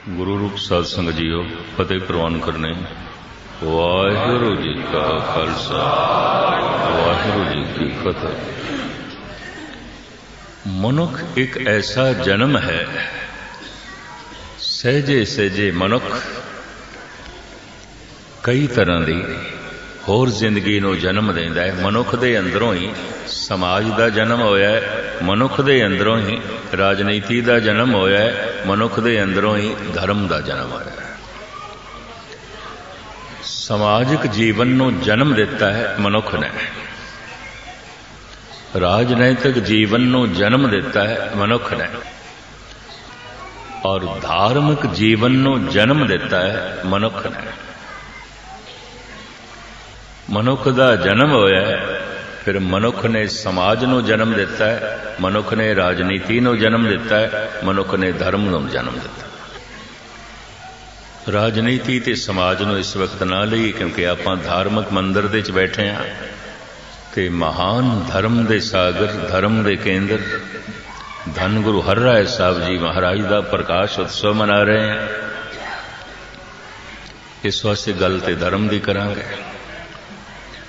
गुरु रूप साध संगत जीओ फतेह प्रवान करने। वाहिगुरु जी का खालसा वाहिगुरु जी की फतेह। मनुख एक ऐसा जन्म है, सहजे सहजे मनुख कई तरह की होर जिंदगी नूं जन्म देंदा है। मनुख दे अंदरों ही समाज का जन्म होया है, मनुख दे अंदरों ही राजनीति का जन्म होया है, मनुख दे अंदरों ही धर्म का जन्म होया है। समाजिक जीवन नूं जन्म दिता है मनुख ने, राजनैतिक जीवन नूं जन्म दिता है मनुख ने, और धार्मिक जीवन नूं जन्म दिता है मनुख ने। मनुख का जन्म होया है, फिर मनुख ने समाज नूं जन्म दिता है, मनुख ने राजनीति नूं जन्म दिता है, मनुख ने धर्म नूं जन्म दिता। राजनीति ते समाज नूं इस वक्त ना लई, क्योंकि आपां धार्मिक मंदिर दे च बैठे हाँ ते महान धर्म दे सागर, धर्म दे केंद्र धन गुरु हरराय साहब जी महाराज का प्रकाश उत्सव मना रहे हैं। इस वास्ते गल ते धर्म दी करांगे।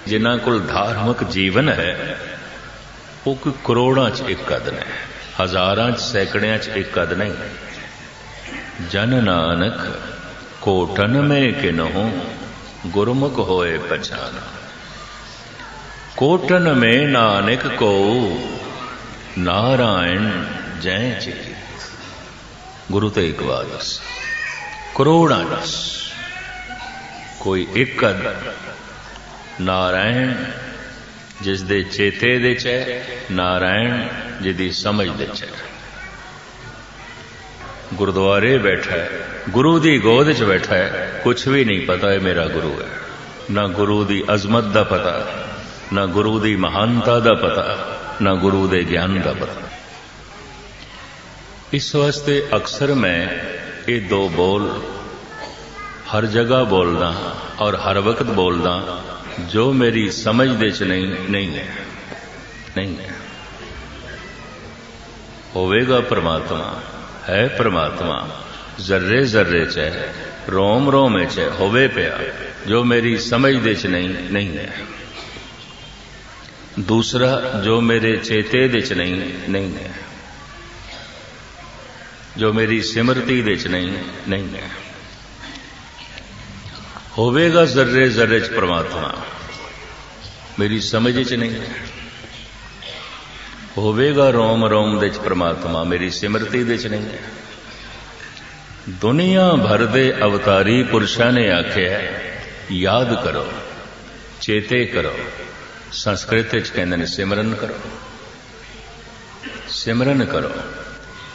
जिन्हां कोल धार्मिक जीवन है वो कोई करोड़ां च एक कद ने, हजारां च सैकड़ियां च एक कद नहीं। जन नानक कोटन में किन्हूं गुरमुख होए पहचान। कोटन में नानक को नारायण जय चित। गुरु तेग बहादुर करोड़ां च कोई एक कद नारायण जिस दे चेते दे च है, नारायण जिदी समझ दे च है। गुरुद्वारे बैठा है, गुरु दी गोद च बैठा है, कुछ भी नहीं पता है मेरा गुरु है। ना गुरु दी अजमत दा पता, ना गुरु दी महानता दा पता, ना गुरु दे ज्ञान दा पता। इस वास्ते अक्सर मैं ये दो बोल हर जगह बोलदा और हर वक्त बोलदा, जो मेरी समझ दे च नहीं है। होवेगा परमात्मा, है परमात्मा जर्रे जर्रे च है, रोम रोम च है, होवे पिया, जो मेरी समझ दे च नहीं है। दूसरा जो मेरे चेते दे च नहीं है, जो मेरी सिमरती दे च नहीं है। होवेगा जर्रे जर्रे च परमात्मा, मेरी समझ च नहीं है। होवेगा रोम रोम दे च परमात्मा, मेरी सिमरती दे च नहीं है। दुनिया भर दे अवतारी पुरुषां ने आख्या याद करो, चेते करो। संस्कृत च कहंदे ने सिमरन करो, सिमरन करो,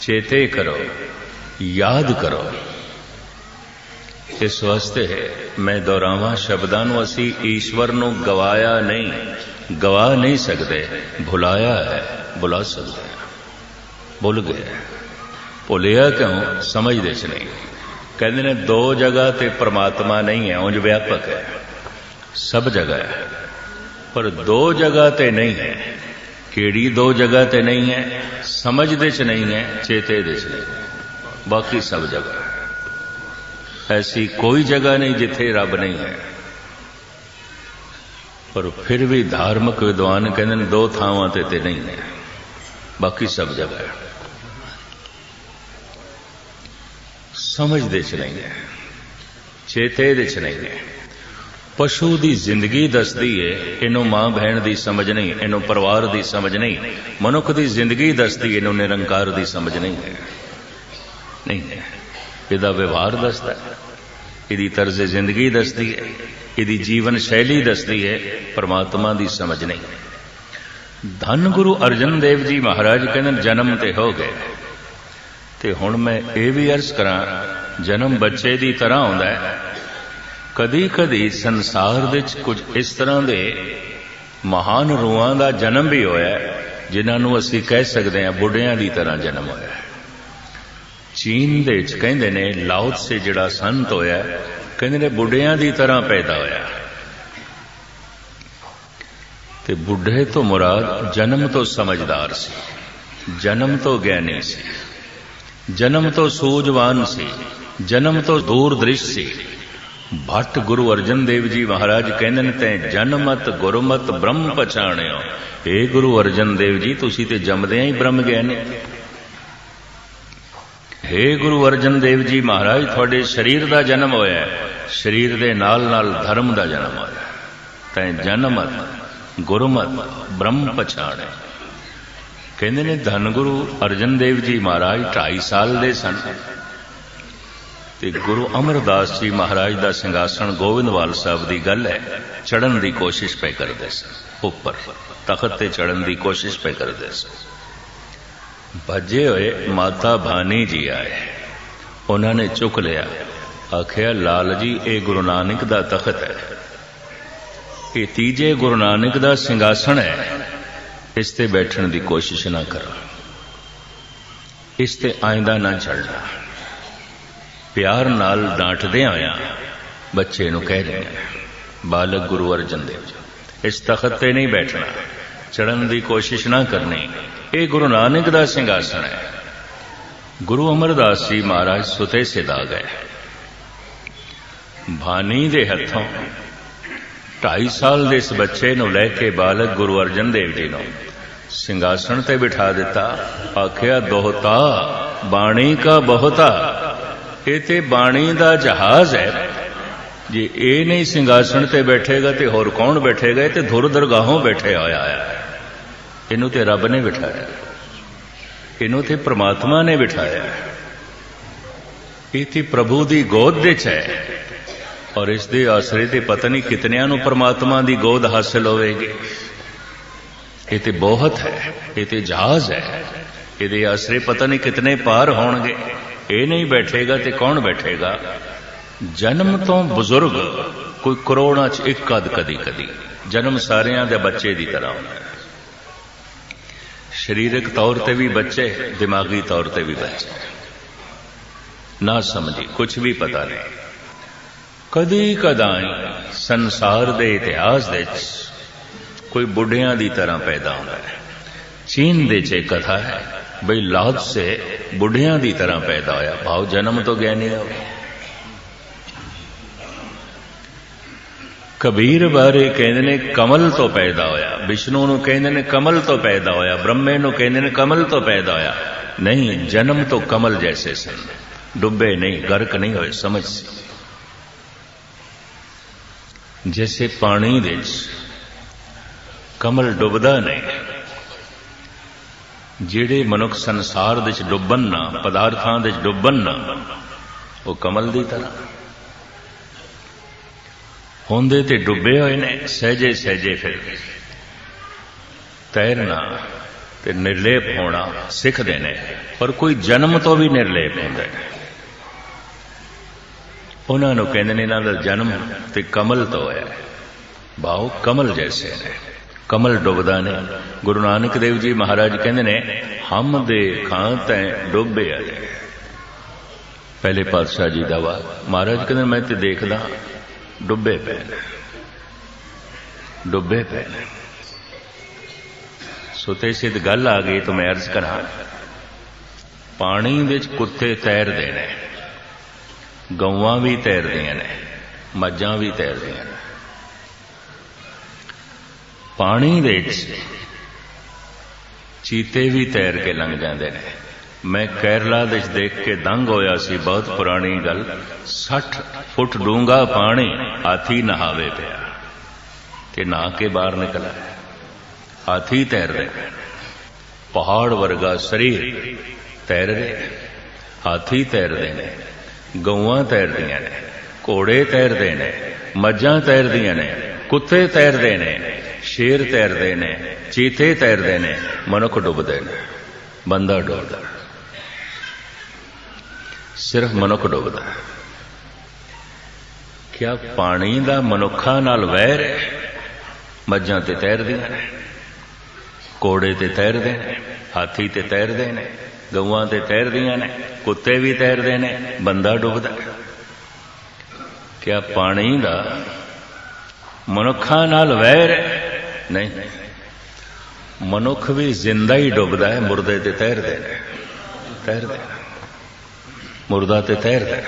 चेते करो, याद करो। इस वास्ते मैं दोहरावां शब्दां नूं, असी ईश्वर नूं गवाया नहीं, गवा नहीं सकते, भुलाया है, भुला सकते हैं। भुल गए, भुलिया क्यों? समझदे च नहीं। कहते ने दो जगह ते परमात्मा नहीं है, उंज व्यापक है, सब जगह है, पर दो जगह ते नहीं है। केड़ी दो जगह ते नहीं है? समझदे च नहीं है, चेते दे च नहीं है, बाकी सब जगह है। ऐसी कोई जगह नहीं जिथे रब नहीं है। पर फिर भी धार्मिक विद्वान कहते हैं दो थावां ते नहीं है, बाकी सब जगह है। समझदे च नहीं है, चेते दे च नहीं है। पशु की जिंदगी दसदी है, इनू मां बहन की समझ नहीं, इनू परिवार की समझ नहीं। मनुख की जिंदगी दसदी, इनू निरंकार की समझ नहीं है। इहदा व्यवहार दसदा है, इहदी तर्ज जिंदगी दसदी है, इहदी जीवन शैली दसदी है, परमात्मा की समझ नहीं। धन गुरु अर्जन देव जी महाराज कहते जन्म ते हो गए, ते हुण मैं ये भी अर्ज करा, जन्म बच्चे की तरह आउंदा है। कदी कदी संसार दे कुछ इस तरह के महान रूहां का जन्म भी होया है, जिन्होंने असी कह सकते हैं बुढ़िया की तरह जन्म होया है। चीन दे कहंदे ने लाओ से जिहड़ा संत होया, कहंदे ने बुढ़िया की तरह पैदा होया। ते बुढ़े तो मुराद जन्म तो समझदार सी, जन्म तो ज्ञानी सी, जन्म तो सूझवान सी, जन्म तो दूर दृश सी। भट्ट गुरु अर्जन देव जी महाराज कहंदे ने तैं जनमत गुरमत ब्रह्म पछाणियो। हे गुरु अर्जन देव जी तुसी ते जमदियां ही ब्रह्म ज्ञानी। हे गुरु अर्जन देव जी महाराज तुहाडे शरीर दा जन्म होया, शरीर दे नाल नाल धर्म दा जन्म होया। तैं जनमत गुरमत ब्रह्म पछाणे। कहंदे ने धन गुरु अर्जन देव जी महाराज 2.5 साल दे सन ते गुरु अमरदास जी महाराज दा सिंघासन गोविंदवाल साहब दी गल है, चढ़न दी कोशिश पे करदे सन। उपर तखत ते चढ़न दी कोशिश पे करदे सन। भजे हुए माता भानी जी आए, उन्होंने चुक लिया, आखिया लाल जी ये गुरु नानक दा तखत है, ये तीजे गुरु नानक दा सिंघासन है, इस ते बैठण दी कोशिश ना करो, इस ते आइंदा ना चढ़ना। प्यार नाल डांटदे आया बच्चे नूं कह रहे हैं, बालक गुरु अर्जन देव जी इस तखत ते नहीं बैठना, चढ़न दी कोशिश ना करनी, ये गुरु नानक दा सिंघासन है। गुरु अमरदास जी महाराज सुते सिधा गए। भानी दे हथों 2.5 साल दे इस बच्चे नूं लैके बालक गुरु अर्जन देव जी नूं सिंघासन ते बिठा दिता। आखिया दोहता बाणी का बहुता, ये ते बाणी दा जहाज है, जे ये नहीं सिंघासन ते बैठेगा तो होर कौन बैठेगा? ये ते धुर दरगाहों बैठे होया है, इनू ते रब ने बिठाया, इनू ते परमात्मा ने बिठाया, ये ते प्रभु दी गोद विच है और इस दे आसरे ते पता नहीं कितनियां नूं परमात्मा दी गोद हासिल होवेगी। ये ते बहुत है, ये ते जहाज है, ये आसरे पता नहीं कितने पार होणगे। ये नहीं बैठेगा तो कौन बैठेगा? जन्म तो बुजुर्ग कोई करोड़ां च एक अद कदी कदी, जन्म सारियां दे बच्चे दी तरह होंदा है। शरीरक तौर ते भी बच्चे, दिमागी तौर ते भी बच्चे, ना समझी कुछ भी पता नहीं। कदी कदाई संसार दे इतिहास दे कोई बुढ़ियां दी तरह पैदा होता है। चीन दे च कथा है बई लाद से बुढ़ियां दी तरह पैदा होया, भाव जन्म तो ज्ञानी हो। कबीर बारे कहंदे ने कमल तो पैदा होया, विष्णु नूं कहंदे ने कमल तो पैदा होया, ब्रह्मे नूं कहंदे ने कमल तो पैदा होया। नहीं, जन्म तो कमल जैसे सन, डुबे नहीं, गर्क नहीं होए। समझ जैसे पानी दे कमल डुबदा नहीं, जेड़े मनुख संसार दे डुबन ना, पदार्थां दे डुबन ना, वो कमल दी तरह होंदे ते डुबे होए ने, सहजे सहजे फिर तैरना ते निर्लेप होना सिखदे ने, पर कोई जन्म तो भी निर्लेप होंदा है। उन्हां नूं कहंदे ने इन्हां दा जन्म ते कमल तो है, भाव कमल जैसे ने, कमल डुबदा ने। गुरु नानक देव जी महाराज कहंदे ने हम देखा तैं डुबे आए। पहले पातशाह जी दा वा महाराज कहंदे मैं ते देखदा डुबे पे ने, डुबे पे ने। सुते सिद्ध गल आ गई तो मैं अर्ज करा, पानी विच कुत्ते तैरदे ने, गौवां भी तैरदियां ने, मज्जां भी तैरदियां ने। पानी विच चीते भी तैर के लंघ जाते हैं। मैं केरला देश देख के दंग होया सी, बहुत पुरानी गल। 60 फुट डूंगा पानी, हाथी नहावे पिया ते नहा के बाहर निकला। हाथी तैर रहे, पहाड़ वर्गा शरीर तैर रहे, हाथी तैरते ने, गौवां तैरदियां ने, घोड़े तैरते ने, मज्जां तैरदियां ने, कुत्ते तैरते ने, शेर तैरते ने, चीते तैरते ने, मनुख डुबदे ने, बंदा डुबदा, सिर्फ मनुख डुबदा। क्या पानी दा मनुखा नाल वैर है? मज्जां ते तैरदियां ने, घोड़े ते तैरदे ने, हाथी ते तैरदे ने, गौवां ते तैरदियां ने, कुत्ते भी तैरदे ने, बंदा डुबदा। क्या पानी दा मनुखा नाल वैर है? नहीं, मनुख भी जिंदा ही डुबदा है, मुर्दे ते तैरदे ने, तैरदे ने। मुर्दा ते तैरदा।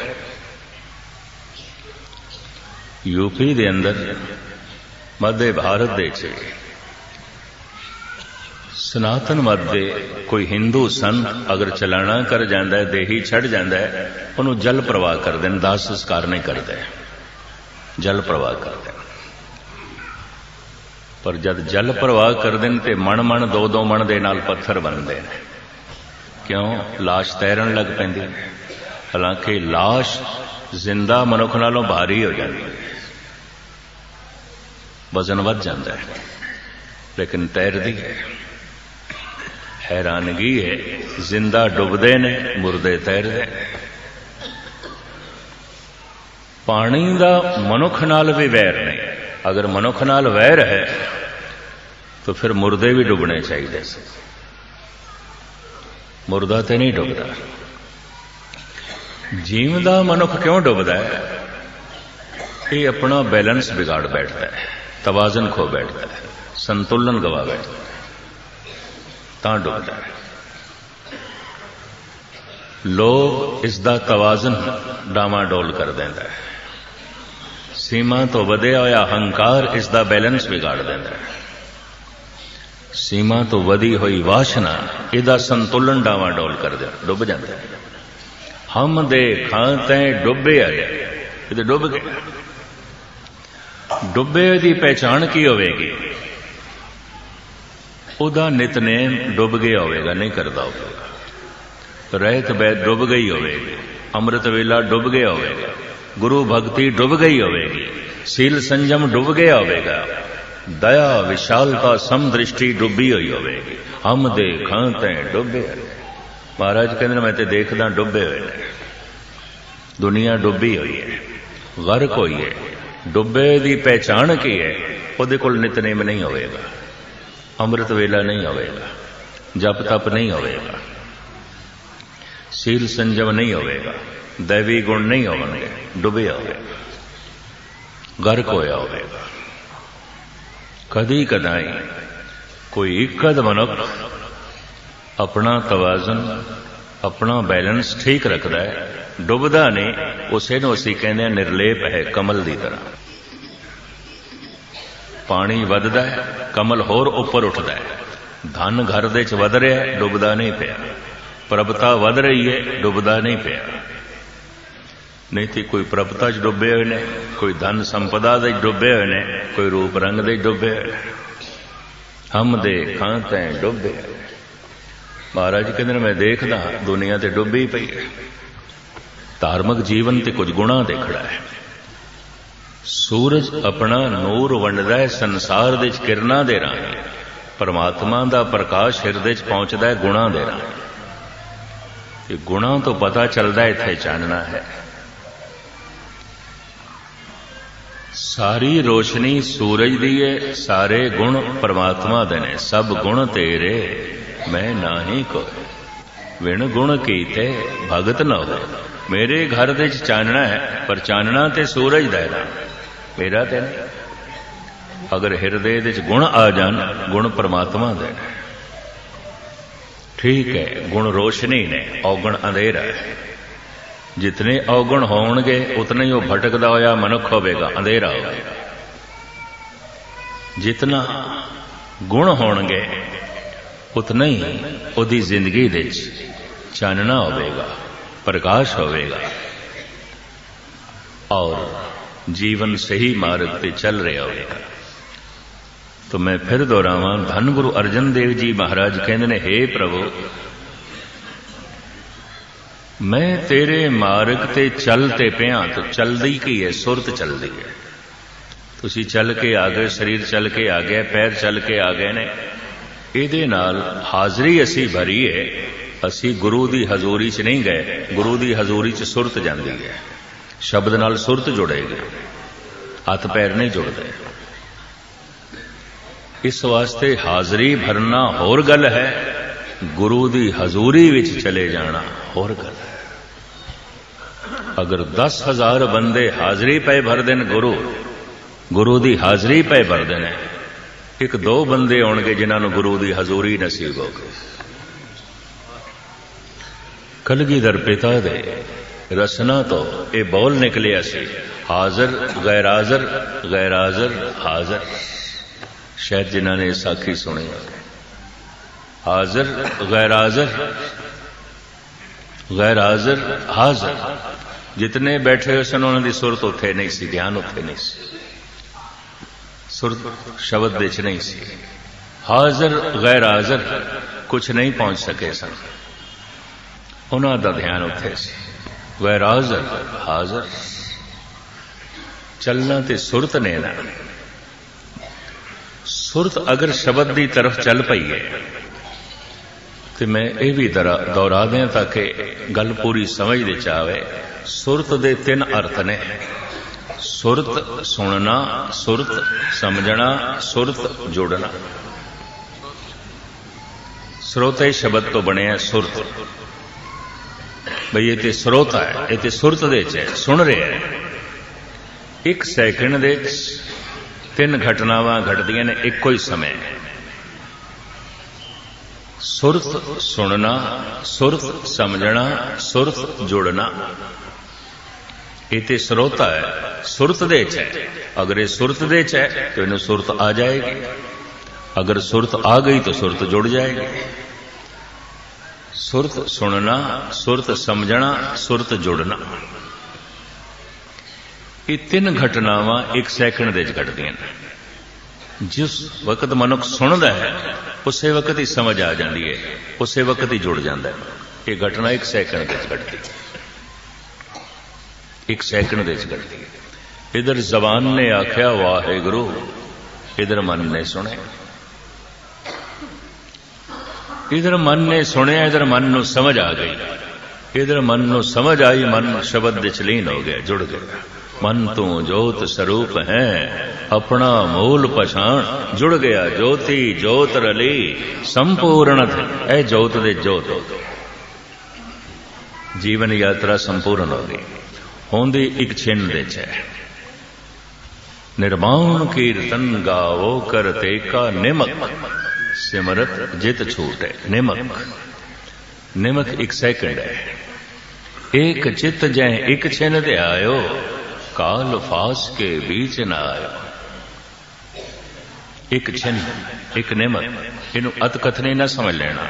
यूपी दे अंदर मध्य भारत दे सनातन मत दे कोई हिंदू संत अगर चलाना कर जाता है, देही छड़ जाता है, उन्होंने जल प्रवाह कर दें, दाह संस्कार नहीं करते, जल प्रवाह करते। पर जब जल प्रवाह कर दें तो मन मन दो दो मन दे नाल पत्थर बनते हैं। क्यों? लाश तैरन लग पैंदी। हालांकि लाश जिंदा मनुख नालों भारी हो जाती है, वजन वध जाता है, लेकिन तैरती है। हैरानगी है, जिंदा डुबदे ने, मुर्दे तैरदे। पानी का मनुख नाल भी वैर नहीं। अगर मनुख नाल वैर है तो फिर मुर्दे भी डुबने चाहिए। मुर्दा तो नहीं डुबदा। जीवदा मनुख क्यों डुबदा है? ये अपना बैलेंस बिगाड़ बैठता है, तवाजन खो बैठता है, संतुलन गवा बैठता है, तां डुबदा है। लोग इसका तवाजन डामाडोल कर देंदा है। सीमा तो वधिया होया हंकार इसका बैलेंस बिगाड़ देंदा है। सीमा तो वधी हुई वासना इसका संतुलन डामाडोल कर दे, डुब जाता है। हम दे खाते डुबे आए, ये डुब गए। डुबे की पहचान की होगी? उदा नितनेम डुब गया होगा, नहीं करता होगा। रहत बैत डुब गई होगी, अमृत वेला डुब गया होगा, गुरु भक्ति डुब गई होगी, सील संयम डुब गया होगा, दया विशालता समदृष्टि डुबी हुई होगी। हम दे खाते डुबे। महाराज कहते मैं तो देखदा डुबे हुए ने, दुनिया डुबी हुई है, गर्क हुई है। डुबे की पहचान की है? उहदे कोल नितनेम नहीं होगा, अमृत वेला नहीं होगा, जप तप नहीं होगा, सील संयम नहीं होगा, दैवी गुण नहीं होंगे, डुबे होगा, गर्क होया होगा। कदी कदाई कोई इकद मनुख अपना तवाजन, अपना बैलेंस ठीक रखता है, डुबदा नहीं। उसे नूं असीं कहने निर्लेप है, कमल की तरह। पानी वधदा है, कमल होर उपर उठता है। धन घर दे च वध रहा है, डुबदा नहीं पिया। प्रभता वध रही है, डुबदा नहीं पिया। नहीं तो कोई प्रभता च डुबे हुए ने, कोई धन संपदा दे डुबे हुए ने, कोई रूप रंग दे डुबे हुए। हम दे खाते डुबे। महाराज कहते मैं देखदा दुनिया ते डुबी पई है। धार्मिक जीवन ते कुछ गुणा देखड़ा है। सूरज अपना नूर वंडदा है संसार दे किरणां दे राही, परमात्मा दा प्रकाश हिरदे च पहुंचदा है गुणा दे राही। गुणा तो पता चलदा इत्थे चानना है। सारी रोशनी सूरज दी है, सारे गुण परमात्मा दे ने। सब गुण तेरे मैं नाही कोई, विण गुण कीते भगत न हो। मेरे घर दे चानना है, पर चानना ते सूरज दा है, मेरा ते नहीं। अगर हिरदे दे गुण आ जान, गुण परमात्मा दे। ठीक है, गुण रोशनी ने, अवगुण अंधेरा है। जितने अवगुण होणगे उतना ही वह भटकदा होया मनुख होवेगा, अंधेरा होगा। जितना गुण होणगे उतना ही उहदी जिंदगी दे चानना होवेगा, प्रकाश होवेगा और जीवन सही मार्ग पे चल रहा होगा। तो मैं फिर दोहरावां, धन गुरु अर्जन देव जी महाराज कहते ने, हे प्रभु मैं तेरे मार्ग ते चलते पिया। तो चलदी की है? सुरत चलदी है। तुसी चल के आ गए, शरीर चल के आ गया, पैर चल के आ गए ने। इहदे नाल हाजरी असी भरी है, असी गुरु दी हजूरी च नहीं गए। गुरु दी हजूरी च सुरत जाती है, शब्द नाल सुरत जुड़ेगी, हथ पैर नहीं जुड़ते। इस वास्ते हाजरी भरना होर गल है, गुरु दी हजूरी विच चले जाना होर गल है। अगर 10,000 बंदे हाजरी पे भर देन, गुरु दी हाजरी पे भर देने, एक दो बंदे होणगे जिन्हां नूं गुरु दी हजूरी नसीब हो गई। कलगीधर पिता दे रसना तो ये बोल निकलिया सी, हाजर गैर हाजर, गैर हाजर हाजर। शायद जिन्होंने साखी सुनी, हाजर गैर हाजर, गैर हाजर हाजर। जितने बैठे हुए सन उन्होंने सुरत उत्थे नहीं सी, ध्यान उत्थे नहीं सी, सुरत शब्द दे च नहीं सी। हाजर गैर हाजर कुछ नहीं पहुंच सके सन, उन्हों का ध्यान उत्थे सी। गैर हाजर हाजर चलना ते सुरत ने ना। सुरत अगर शब्द की तरफ चल पई है तो मैं ये भी दोहरा दें ताकि गल पूरी समझ दे आवे। सुरत दे 3 अर्थ ने, सुरत सुनना, सुरत समझना, सुरत जोड़ना। स्रोते शब्द तो बने सुरत, भाई ये तो स्रोता है, ये तो सुरत दे च है, सुन रहे हैं। 1 सैकंड दे 3 घटनावां घटदियां ने एको ही समय। सुरत सुनना, सुरत समझना, सुरत जुड़ना। ये तो स्रोता है, सुरत दे च है। अगर ये सुरत दे च है तो इन्हें सुरत आ जाएगी, अगर सुरत आ गई तो सुरत जुड़ जाएगी। सुरत सुनना, सुरत समझना, सुरत जुड़ना, ये 3 घटनावां 1 सैकंड दे घटदियां ने। जिस वक्त मनुख सुनता है उसे वक्त ही समझ आ जाती है, उसे वक्त ही जुड़ जाता है। ये घटना 1 सैकंड दे घटती, 1 सैकंड दे घटती। इधर जबान ने आख्या वाहेगुरु, इधर मन ने सुने, इधर मन ने सुनिया, इधर मन नू समझ आ गई। इधर मन नू समझ आई, मन शब्द विच लीन हो गया, जुड़ गया। मन तू जोत स्वरूप है, अपना मूल पछाण, जुड़ गया ज्योति जोत रली संपूर्ण थे। ए जोत दे जोत हो गई, जीवन यात्रा संपूर्ण हो गई। होंदी 1 छिन दे च है। निर्माण कीर्तन गावो करते का निमक, सिमरत जित छूट है। निमक, निमक 1 सैकंड है। 1 चित जय 1 छिन दे आयो, काल फास के बीच न आयो। 1 छिन 1 निमक, इनू अतकथनी न समझ लेना।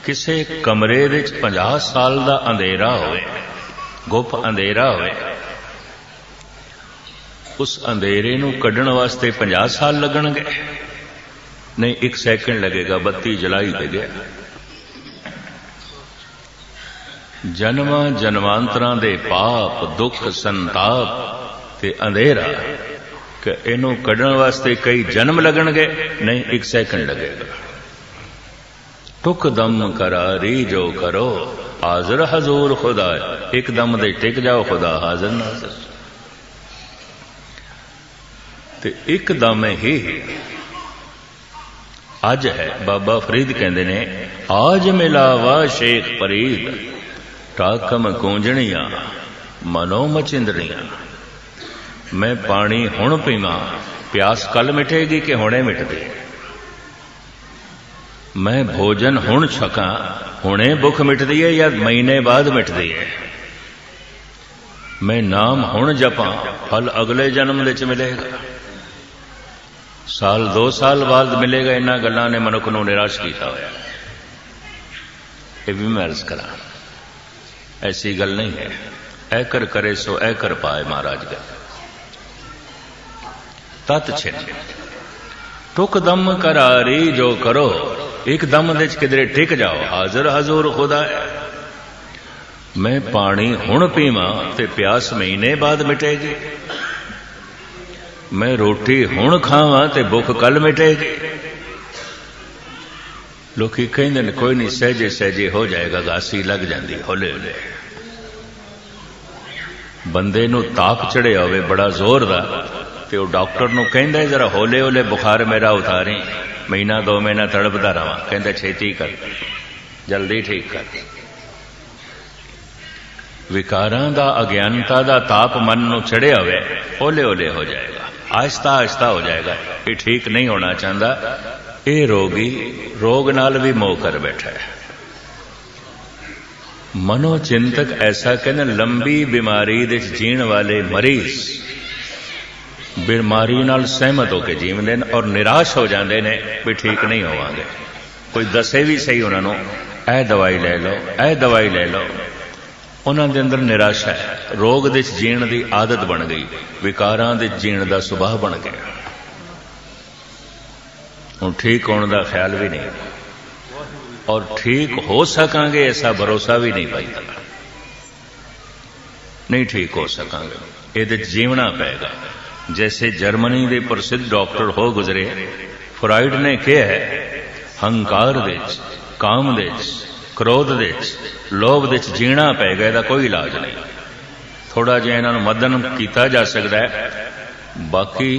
किसे कमरे दे 50 साल का अंधेरा होए, गुप अंधेरा होए, उस अंधेरे नू कढ़ण वास्ते 50 साल लगणगे? नहीं, 1 सैकंड लगेगा। बत्ती जलाई दे गया। जन्मां जन्मांतरां दे पाप दुख संताप ते अंधेरा कि इनू कढ़ण वास्ते कई जन्म लगणगे? नहीं, 1 सैकंड लगेगा। टुक दम करारी जो करो, हाजिर हजूर खुदा। 1 दम दे टिक जाओ, खुदा हाजिर नाजिर। ते 1 दम ही अज है। बाबा फरीद कहते ने, आज मिलावा शेख फरीद, टाकम कूंजणियां मनो मचिंदड़ियां। मैं पानी हुण पीवा, प्यास कल मिटेगी कि हुणे मिटदी। मैं भोजन हुण छका, हुणे भुख मिटदी है या महीने बाद मिटदी है। मैं नाम हुण जपा, फल अगले जन्म विच मिलेगा, साल 2 साल बाद मिलेगा। इन्हां गल्लां ने मनुख नूं निराश किया होया। ये भी मैं अर्ज करा, ऐसी गल नहीं है। ऐ कर करे सो ऐ कर पाए, महाराज गल। तत छिन टुक दम करारी जो करो, 1 दम दे किधरे टिक जाओ, हाजिर हजूर खुदा है। मैं पानी हुण पीवा ते प्यास महीने बाद मिटेगी। मैं रोटी हुण खावा ते भुख कल मिटेगी। लोग कहते हैं कोई नहीं, सहजे सहजे हो जाएगा, गासी लग जाती हौले हौले। बंदे नू ताप चढ़े होवे बड़ा जोर दा, ते डॉक्टर नू कहंदा जरा हौले हौले बुखार मेरा उतारी, महीना 2 महीना तड़पदा रहा। कहंदा छेती कर, जल्दी ठीक कर। विकारां दा अज्ञानता दा ताप मन नू चढ़े होवे, हौले हौले हो जाएगा, आहिस्ता आहिस्ता हो जाएगा। ये ठीक नहीं होना चाहता। ये रोगी रोग नाल भी मोह कर बैठा है। मनोचिंतक ऐसा कहने लंबी बीमारी दे जीण वाले मरीज बीमारी नाल सहमत होकर जीवते हैं और निराश हो जाते हैं भी ठीक नहीं होवांगे। कोई दसे भी सही उन्होंने ए दवाई ले लो, ए दवाई ले लो, उन्होंने अंदर निराशा है। रोग दे जीण की आदत बन गई, विकारां दे जीण का सुभाव बन गया। हुण ठीक होने का ख्याल भी नहीं और ठीक हो सकांगे ऐसा भरोसा भी नहीं पाईदा। नहीं ठीक हो सकांगे, ये जीवना पेगा। जैसे जर्मनी के प्रसिद्ध डॉक्टर हो गुजरे, फ्राइड ने कहा है हंकार दे, काम दे, क्रोध दे, लोभ दे जीना पेगा, इसका कोई इलाज नहीं। थोड़ा जिहा इन्हां नूं मदन किया जा सकता है, बाकी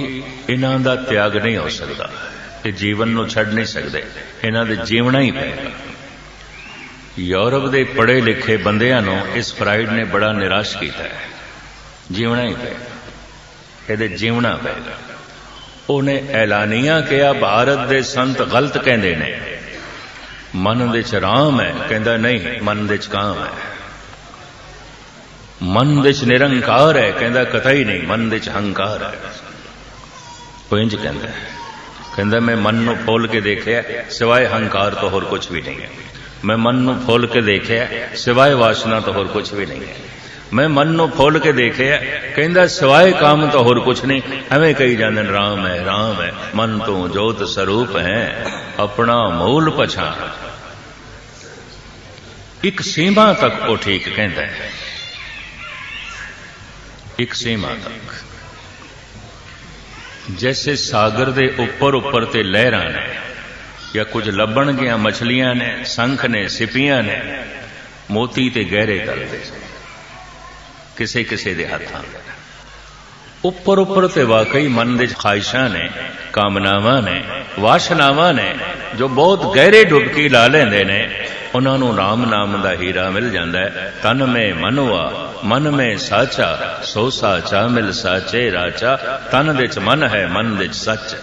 इन्हां दा त्याग नहीं हो सकता। ये जीवन नूं छड्ड नहीं सकते, इन्हां दे जीवना ही पेगा। यूरोप के पढ़े लिखे बंदियां नूं इस फ्राइड ने बड़ा निराश किया है। जीवना ही पेगा, ये जीवना पेगा। उन्हें ऐलानिया कहा भारत के संत गलत कहते ने, मन दे च राम है, कहता नहीं मन दे च काम है। मन दे च निरंकार है, कहता कतई नहीं मन दे च हंकार है। वो इंज कहता मैं मन नूं फोल के देखिया सिवाय हंकार तो होर कुछ भी नहीं है। मैं मन नूं फोल के देखिया सिवाय वासना तो होर कुछ भी नहीं है। मैं मन नूं फोल के देखिया कहता सिवाय काम तो होर कुछ नहीं। एवें कही जांदे राम है, मन तो जोत स्वरूप है, अपना मूल पछाण। एक सीमा तक वो ठीक कहता है, एक सीमा तक। जैसे सागर दे उपर उपर ते लहरां ने या कुछ लभण गया मछलियां ने, संख ने, सिपियां ने, मोती ते गहरे तलते किसे किसे दे हाथां उपर उपर ते वाकई मन दे ख्वाहिशां ने, कामनावां ने, वासनावां ने जो बहुत गहरे डुबकी ला लेंदे ने, उन्हां नूं राम नाम दा हीरा मिल जांदा है। तन में मनवा मन में साचा, सो साचा मिल साचे राचा। तन दे च मन है, मन दे च सच है।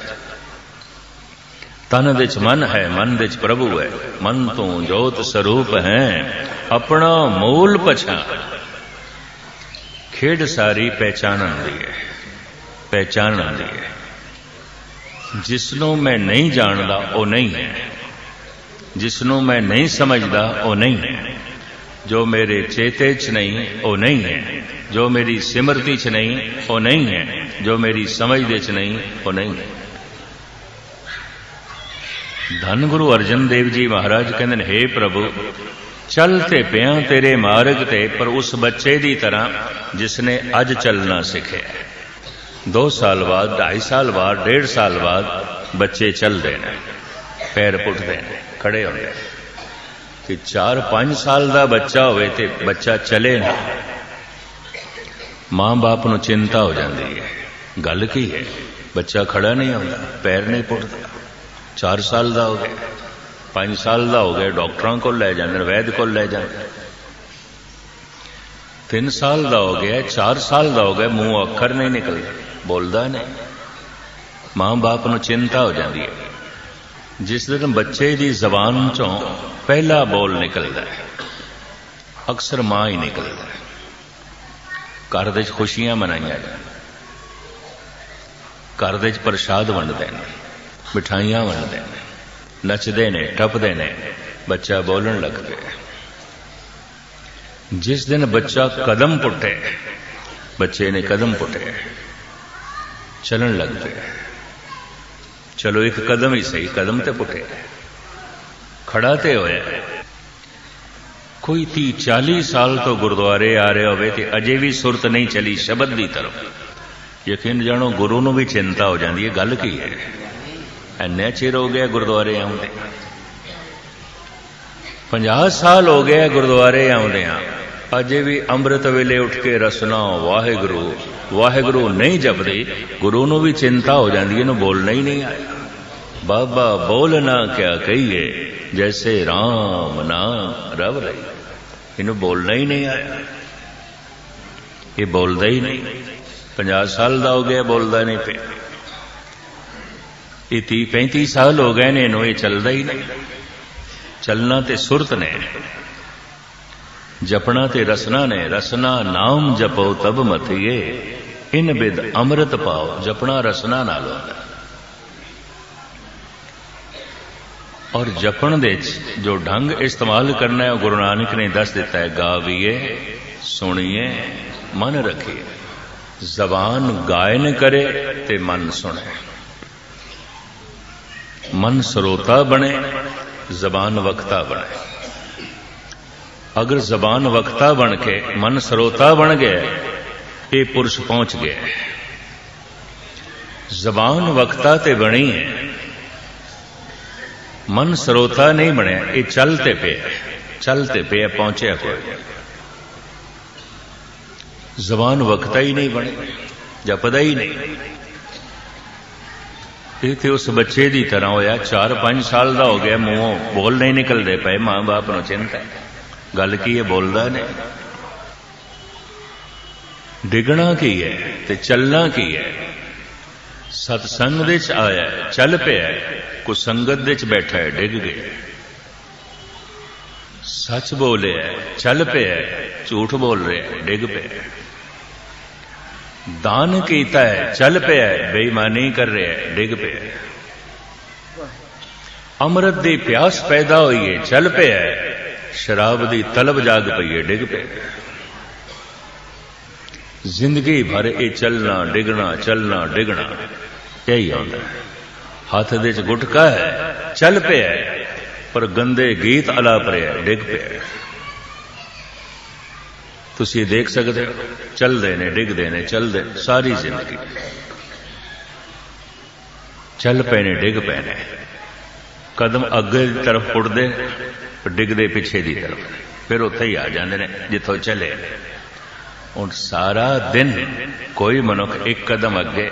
तन दे च मन है, मन दे च प्रभु है। मन तो जोत स्वरूप है, अपना मूल पछाण। खेड सारी पहचान आंदी है, पहचान आंदी है। जिसनों मैं नहीं जानदा वो नहीं है, जिसनों मैं नहीं समझदा वो नहीं है। जो मेरे चेते च नहीं वो नहीं है, जो मेरी सिमरती च नहीं वो नहीं है, जो मेरी समझ दे च नहीं वो नहीं है। धन गुरु अर्जन देव जी महाराज कहते हे प्रभु चलते पिया तेरे मार्ग ते, पर उस बच्चे की तरह जिसने अज चलना सीखे। 2 साल बाद, 2.5 साल बाद, 1.5 साल बाद बच्चे चलते हैं, पैर पुटते हैं, खड़े होते हैं। कि 4-5 साल का बच्चा होवे ते बच्चा चले ना, मां बाप नूं चिंता हो जाती है। गल की है, बच्चा खड़ा नहीं होता, पैर नहीं पुटता। 4 साल का हो गया, 5 साल का हो गया, डॉक्टरों को ले जाते, वैद को ले जाते। 3 साल का हो गया, 4 साल का हो गया, मुंह अखर नहीं निकलते, बोलता नहीं। मां बाप नूं चिंता हो जाती है। जिस दिन बच्चे की जबान चों पहला बोल निकलता है, अक्सर मां ही निकलता है। घर दे खुशियां मनाइया जाए, घर दे प्रसाद वंडते हैं, मिठाइयां वंडते हैं, नचते ने, टपते ने, बच्चा बोलन लग पे। जिस दिन बच्चा कदम पुटे, बच्चे ने कदम पुटे, चलन लग पे। चलो एक कदम ही सही, कदम ते पुटे, खड़ा ते होया। कोई 30-40 साल तो गुरुद्वारे आ रहे होवे ते अजे भी सुरत नहीं चली शब्द की तरफ। यकीन जानो गुरु नूं भी चिंता हो जाती है, गल की है, इन्ना चिर हो गया गुरुद्वारे आउंदे। 50 साल हो गया गुरुद्वारे आउंदियां, अजे भी अमृत वेले उठ के रसना वाहिगुरु वाहिगुरु नहीं जपदी। गुरु नूं भी चिंता हो जाती है, इन्हूं बोलना ही नहीं आया। बाबा बोलना क्या कहिए, जैसे राम नाम रब रही। इन्हूं बोलना ही नहीं आया, ये बोलता ही नहीं। 50 साल का हो गया, बोलता नहीं पे। ये 30-35 साल हो गए ने, इन्हूं ये चलता ही नहीं। चलना ते सुरत ने। जपना ते रसना ने, रसना नाम जपो तब मथिए, इन बिद अमृत पाओ। जपना रसना नाल होंदा, और जपण दे जो ढंग इस्तेमाल करना है गुरु नानक ने दस दिता है। गावीए, सुनिए, मन रखिए। जबान गायन करे ते मन सुने, मन श्रोता बने, जबान वक्ता बने। अगर जबान वक्ता बन के मन श्रोता बन गया, ये पुरुष पहुंच गया। जबान वक्ता ते बनी है, मन श्रोता नहीं बने, ये चलते पे पहुंचे कोई। जबान वक्ता ही नहीं बने, जपदा ही नहीं। ये तो उस बच्चे की तरह होया, 4-5 साल का हो गया, मुंहों बोल नहीं निकलते पे, मां बाप नूं चिंता है, गल की है, बोलदा नहीं। डिगना की है ते चलना की है। सतसंग दे च आया, चल पिया, कुछ संगत दे च बैठा है, डिग गया। सच बोले, चल पिया, झूठ बोल रहा है, डिग पिया। दान कीता है, चल पिया, बेईमानी कर रहा है, डिग पिया। अमृत दी प्यास पैदा हुई है, चल पिया, शराब दी तलब जाग पई है, डिग पिया। जिंदगी भर ये चलना डिगना, चलना डिगना, यही होता है। हाथ दे च गुटका है, चल पिया, पर गंदे गीत अलाप रहा है, डिग पिया। तुसी देख सकते हो, चलते ने डिगते ने, चलते सारी जिंदगी चल पे ने, डिग पे ने। कदम अगे की तरफ उड़ते, डिगते पिछे की तरफ, फिर उत्थे ही आ जाते हैं जिथों चले। और सारा दिन कोई मनुख एक कदम अगे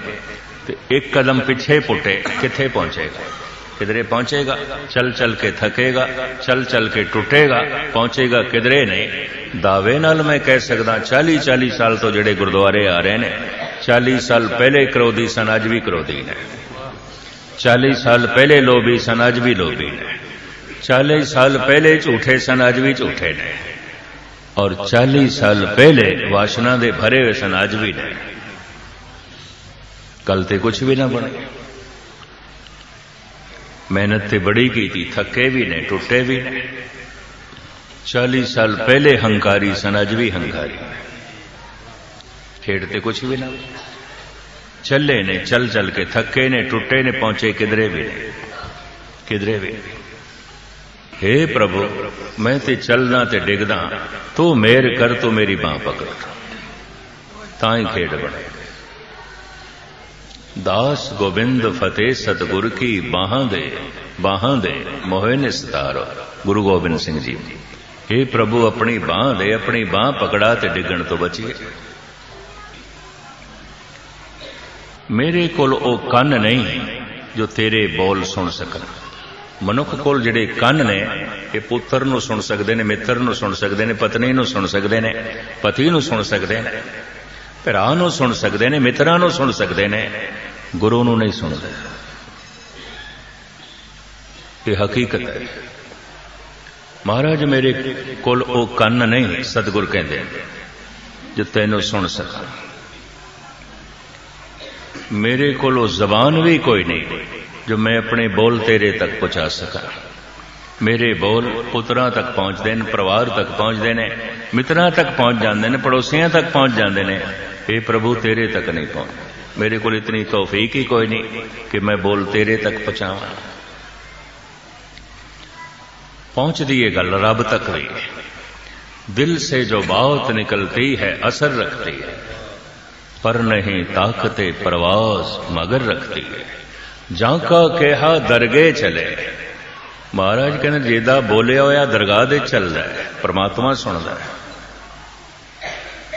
तो एक कदम पिछे पुटे, किथे पहुंचेगा? किधरे पहुंचेगा? चल चल के थकेगा, चल चल के टुटेगा, पहुंचेगा किधरे नहीं। दावे नाल मैं कह सकदा 40-40 साल तो जेड़े गुरुद्वारे आ रहे ने, 40 साल पहले क्रोधी सन, अज भी क्रोधी ने। 40 साल पहले लोभी सन, अज भी लोभी ने। 40 साल पहले झूठे सन, अज भी झूठे ने। और 40 साल पहले वासना दे भरे हुए सन, अज भी ने। कल ते कुछ भी ना बने। मेहनत ते बड़ी की थी, थके भी ने, टुटे भी ने। 40 साल पहले हंकारी सन, अज भी हंकारी। खेड़ते कुछ भी ना, चले ने, चल चल के थके ने, टुटे ने, पहुंचे किधरे भी ने, किधरे भी। हे प्रभु, मैं ते चलना ते डिगदा, तू मेहर कर, तू मेरी बांह पकड़, ताई खेड़ बने। दास गोबिंद फतेह सतगुर की बाहां दे मोहे निस्तारो। गुरु गोबिंद सिंह जी, हे प्रभु अपनी बांह दे, अपनी बांह पकड़ा ते डिगण तो बचिए। मेरे कोल ओ कन नहीं जो तेरे बोल सुन सकन। मनुख कोल जिहड़े कन ने, ये पुत्र नूं सुन सकते हैं, मित्र नूं सुन सकते हैं, पत्नी नूं सुन सकते हैं, पति नूं सुन सकते हैं, भरा नूं सुन सकते हैं, मित्रां नूं सुन सकते हैं, गुरु नूं नहीं सुनते। ये हकीकत है। महाराज मेरे कोल ओ कन नहीं, सतगुर कहते जो तैनूं सुन सका। मेरे कोल जबान भी कोई नहीं जो मैं अपने बोल तेरे तक पहुंचा सका। मेरे बोल पुत्रां तक पहुंचते हैं, परिवार तक पहुंचते हैं, मित्रां तक पहुंच जाते हैं, पड़ोसियों तक पहुंच जाते हैं। हे प्रभु तेरे तक नहीं पहुंच। मेरे को इतनी तौफीक ही कोई नहीं कि मैं बोल तेरे तक पहुंचावा। पहुंच दिए गल रब तक भी। दिल से जो बात निकलती है असर रखती है, पर नहीं ताकते परवास मगर रखती है। जाका कहा दरगे चले। महाराज कहने जेदा बोलिया होया दरगाह दे चलदा है, परमात्मा सुनदा है।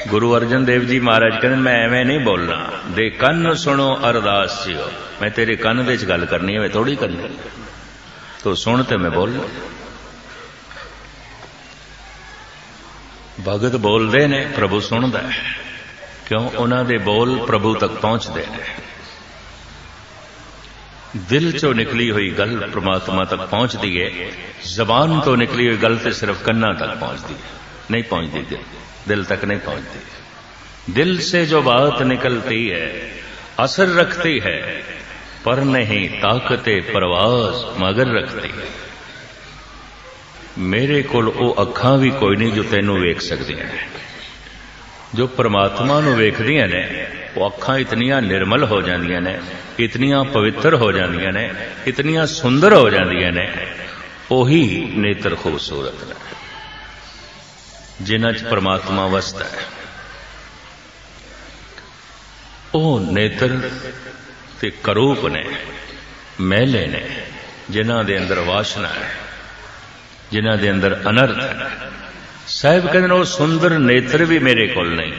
गुरु अर्जन देव जी महाराज कहते मैं एवं नहीं बोलना, दे कन सुनो अरदास जियो। मैं तेरे कन दे गल करनी है, मैं थोड़ी करनी, तो सुन ते मैं बोल। भगत बोलते ने, प्रभु सुनदा है। क्यों? उन्हां दे बोल प्रभु तक पहुंचते हैं। दिल चो निकली हुई गल परमात्मा तक पहुंचती है, जबान तो निकली हुई गल तो सिर्फ कन्ना तक पहुंचती है। नहीं पहुंचती, दिल तक नहीं पहुंचती। दिल से जो बात निकलती है असर रखती है, पर नहीं ताकते परवास मगर रखती है। मेरे कोल वो अखां भी कोई नहीं जो तैनू वेख सकदियां ने। जो परमात्मा नू वेखदियां ने वो अखां इतनियां निर्मल हो जांदियां ने, इतनियां पवित्र हो जांदियां ने, इतनियां सुंदर हो जांदियां ने। ओही नेत्र खूबसूरत ने जिन्हां च परमात्मा वसदा है। ਉਹ नेत्र ते करूप ने, मैले ने, जिन्हां दे अंदर वासना है, जिन्हां दे अंदर अनर्थ है। साहिब कहते वो सुंदर नेत्र भी मेरे कोल नहीं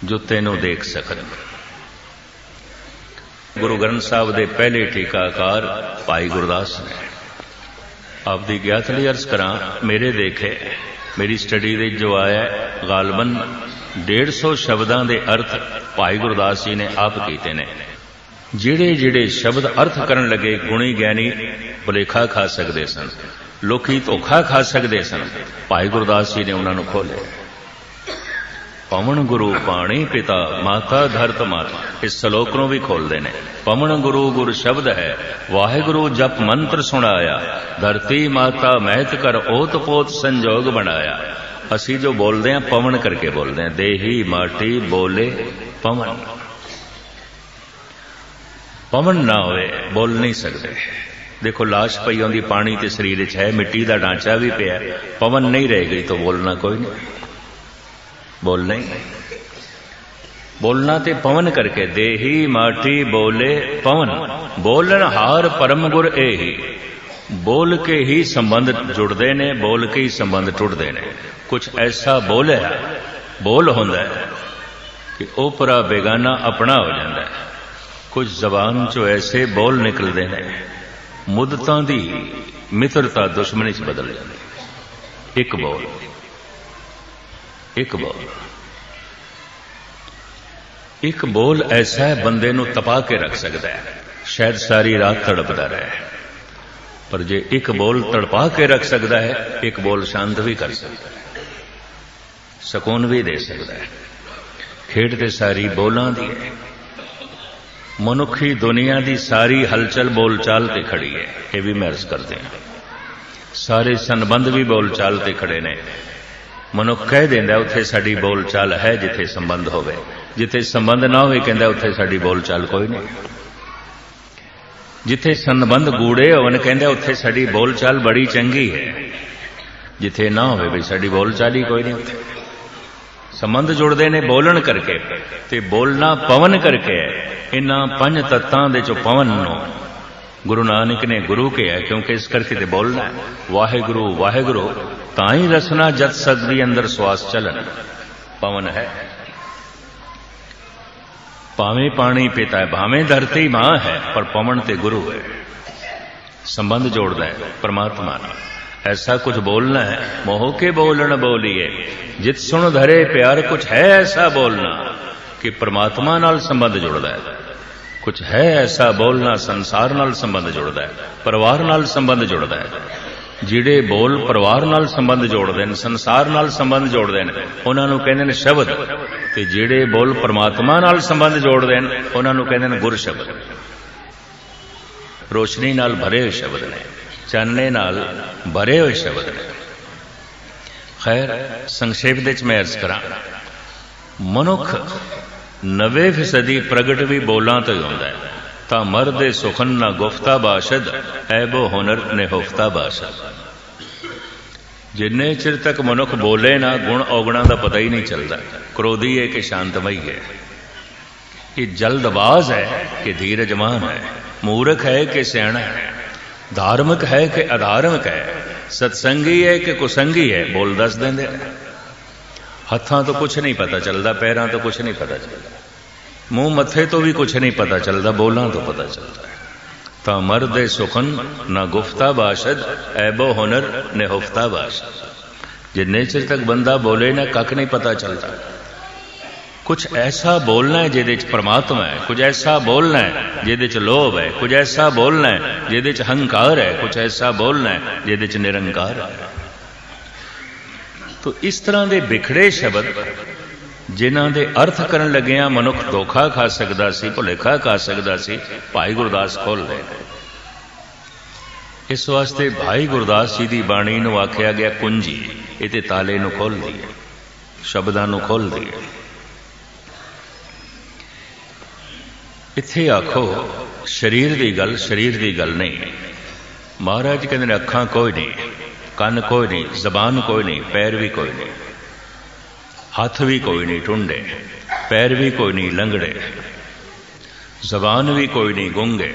जो तेनों देख सकन। गुरु ग्रंथ साहब दे पहले टीकाकार भाई गुरदास ने आप दी ज्ञात लई अर्ज करा, मेरे देखे मेरी स्टडी दे जो आया गालबन 150 शब्दां दे अर्थ भाई गुरदास जी ने आप कीते ने। जिहड़े जिहड़े शब्द अर्थ करन लगे गुणी ज्ञानी भुलेखा खा सकते सन, लोकी धोखा खा सकते सन, भाई गुरदास जी ने उन्होंने खोले। पवन गुरु पाणी पिता माता धरत माता, इस सलोक नूं भी खोलते हैं। पवन गुरु गुर शब्द है, वाहिगुरु जप मंत्र सुनाया, धरती माता महत कर ओत पोत संजोग बनाया। असी जो बोलते हैं पवन करके बोलते हैं, देही माटी बोले पवन। पवन ना होए बोल नहीं सकते। देखो लाश पई होंदी पानी ते शरीर च है, मिट्टी का ढांचा भी पिया, पवन नहीं रह गई तो बोलना कोई नहीं, बोलना ही नहीं। बोलना ते पवन करके, देही माटी बोले पवन, बोलन हार परम गुर एही। बोल के ही संबंध जुड़ते ने, बोल के ही संबंध टुटते ने। कुछ ऐसा बोल है, बोल होंदा है कि ओपरा बेगाना अपना हो जाता है। कुछ जबान चो ऐसे बोल निकलते हैं, मुद्दतां दी मित्रता दुश्मनी च बदल जाती। एक बोल, एक बोल, एक बोल ऐसा है बंदे नूं तपा के रख सकता है, शायद सारी रात तड़पता रहे। पर जे एक बोल तड़पा के रख सकता है, एक बोल शांत भी कर सकता है, सुकून भी दे सकता है। खेड ते सारी बोलां दी है। मनुखी दुनिया की सारी हलचल बोलचाल ते खड़ी है, ये भी मैं अर्ज करते हैं। सारे संबंध भी बोलचाल ते खड़े ने। मनुख कह देंदा उत्थे साडी बोलचाल है जिथे संबंध होवे, जिथे संबंध ना होवे कहंदा उत्थे साडी बोलचाल कोई नहीं। जिथे संबंध गूढ़े होवन कहंदा उत्थे साडी बोलचाल बड़ी चंगी है, जिथे ना होवे भी साडी बोलचाल ही कोई नहीं। उत्थे संबंध जुड़ते ने बोलन करके, ते बोलना पवन करके है। इन्हां पंज तत्तां दे चो पवन नूं गुरु नानक ने गुरु कहा, क्योंकि इस करके ते बोलना है। वाहिगुरु वाहिगुरु ताई रसना जत सकदी अंदर श्वास चलन, पवन है। भावें पानी पिता है, भावें धरती मां है, पर पवन ते गुरु है। संबंध जोड़ता है परमात्मा नाल। ऐसा कुछ बोलना है, मोह के बोलन बोलिए जित सुन धरे प्यार। कुछ है ऐसा बोलना कि परमात्मा नाल संबंध जुड़ता है। कुछ है ऐसा बोलना संसार नाल संबंध जुड़ता है, परिवार नाल संबंध जुड़ता है। जिहड़े बोल परिवार नाल संबंध जोड़ते हैं, संसार नाल संबंध जोड़ते हैं, उन्हां नूं कहंदे ने शब्द। ते जिहड़े बोल परमात्मा नाल संबंध जोड़ते हैं, उन्हां नूं कहंदे ने गुर शब्द। रोशनी नाल भरे हुए शब्द ने, चानने नाल भरे हुए शब्द ने। खैर संक्षेप दे मैं अर्ज करा, मनुख 90% प्रगट भी बोलां तो ही होंदा है। ता मर्दे सुखन ना गुफ्ता बाशद, ऐबो हुनर ने हुफ्ता बाशद। जिन्ने चिर तक मनुख बोले ना, गुण औगुणा का पता ही नहीं चलता। क्रोधी है कि शांतमई है, कि जल्दबाज है कि धीरजमान है, मूर्ख है कि सियाणा है, धार्मिक है कि अधार्मिक है, सत्संगी है कि कुसंगी है, बोल दस देंदे। हत्थां तो कुछ नहीं पता चलता, पैरां तो कुछ नहीं पता चलता, मुंह मत्थे तो भी कुछ नहीं पता चलता, बोलां तो पता चलता है। ता मर्दे सुखन ना गुफ्ता बाशद, ऐबो हुनर ने हुफ्ता बाशद। जिन्ने चिर तक बंदा बोले ना, कख नहीं पता चलता। कुछ ऐसा बोलना है जिहदे च परमात्मा है, कुछ ऐसा बोलना है जिहदे च लोभ है, कुछ ऐसा बोलना है जिहदे च हंकार है, कुछ ऐसा बोलना है जिहदे च निरंकार है। तो इस तरह के बिखड़े शब्द जिन्हां दे अर्थ करन लगिया मनुख धोखा खा सकदा सी, भुलेखा खा सकदा सी, भाई गुरदास खोल ले। इस वास्ते भाई गुरदास जी की बाणी नूं आख्या गया कुंजी, ये ताले नूं खोल दी है, शब्दां नूं खोल दी है। इत्थे आखो शरीर की गल, शरीर की गल नहीं। महाराज कहते ने अखां कोई नहीं, कन कोई नहीं, जबान कोई नहीं, पैर भी कोई नहीं, हाथ भी कोई नहीं टुंडे, पैर भी कोई नहीं लंगड़े, जबान भी कोई नहीं गूंगे,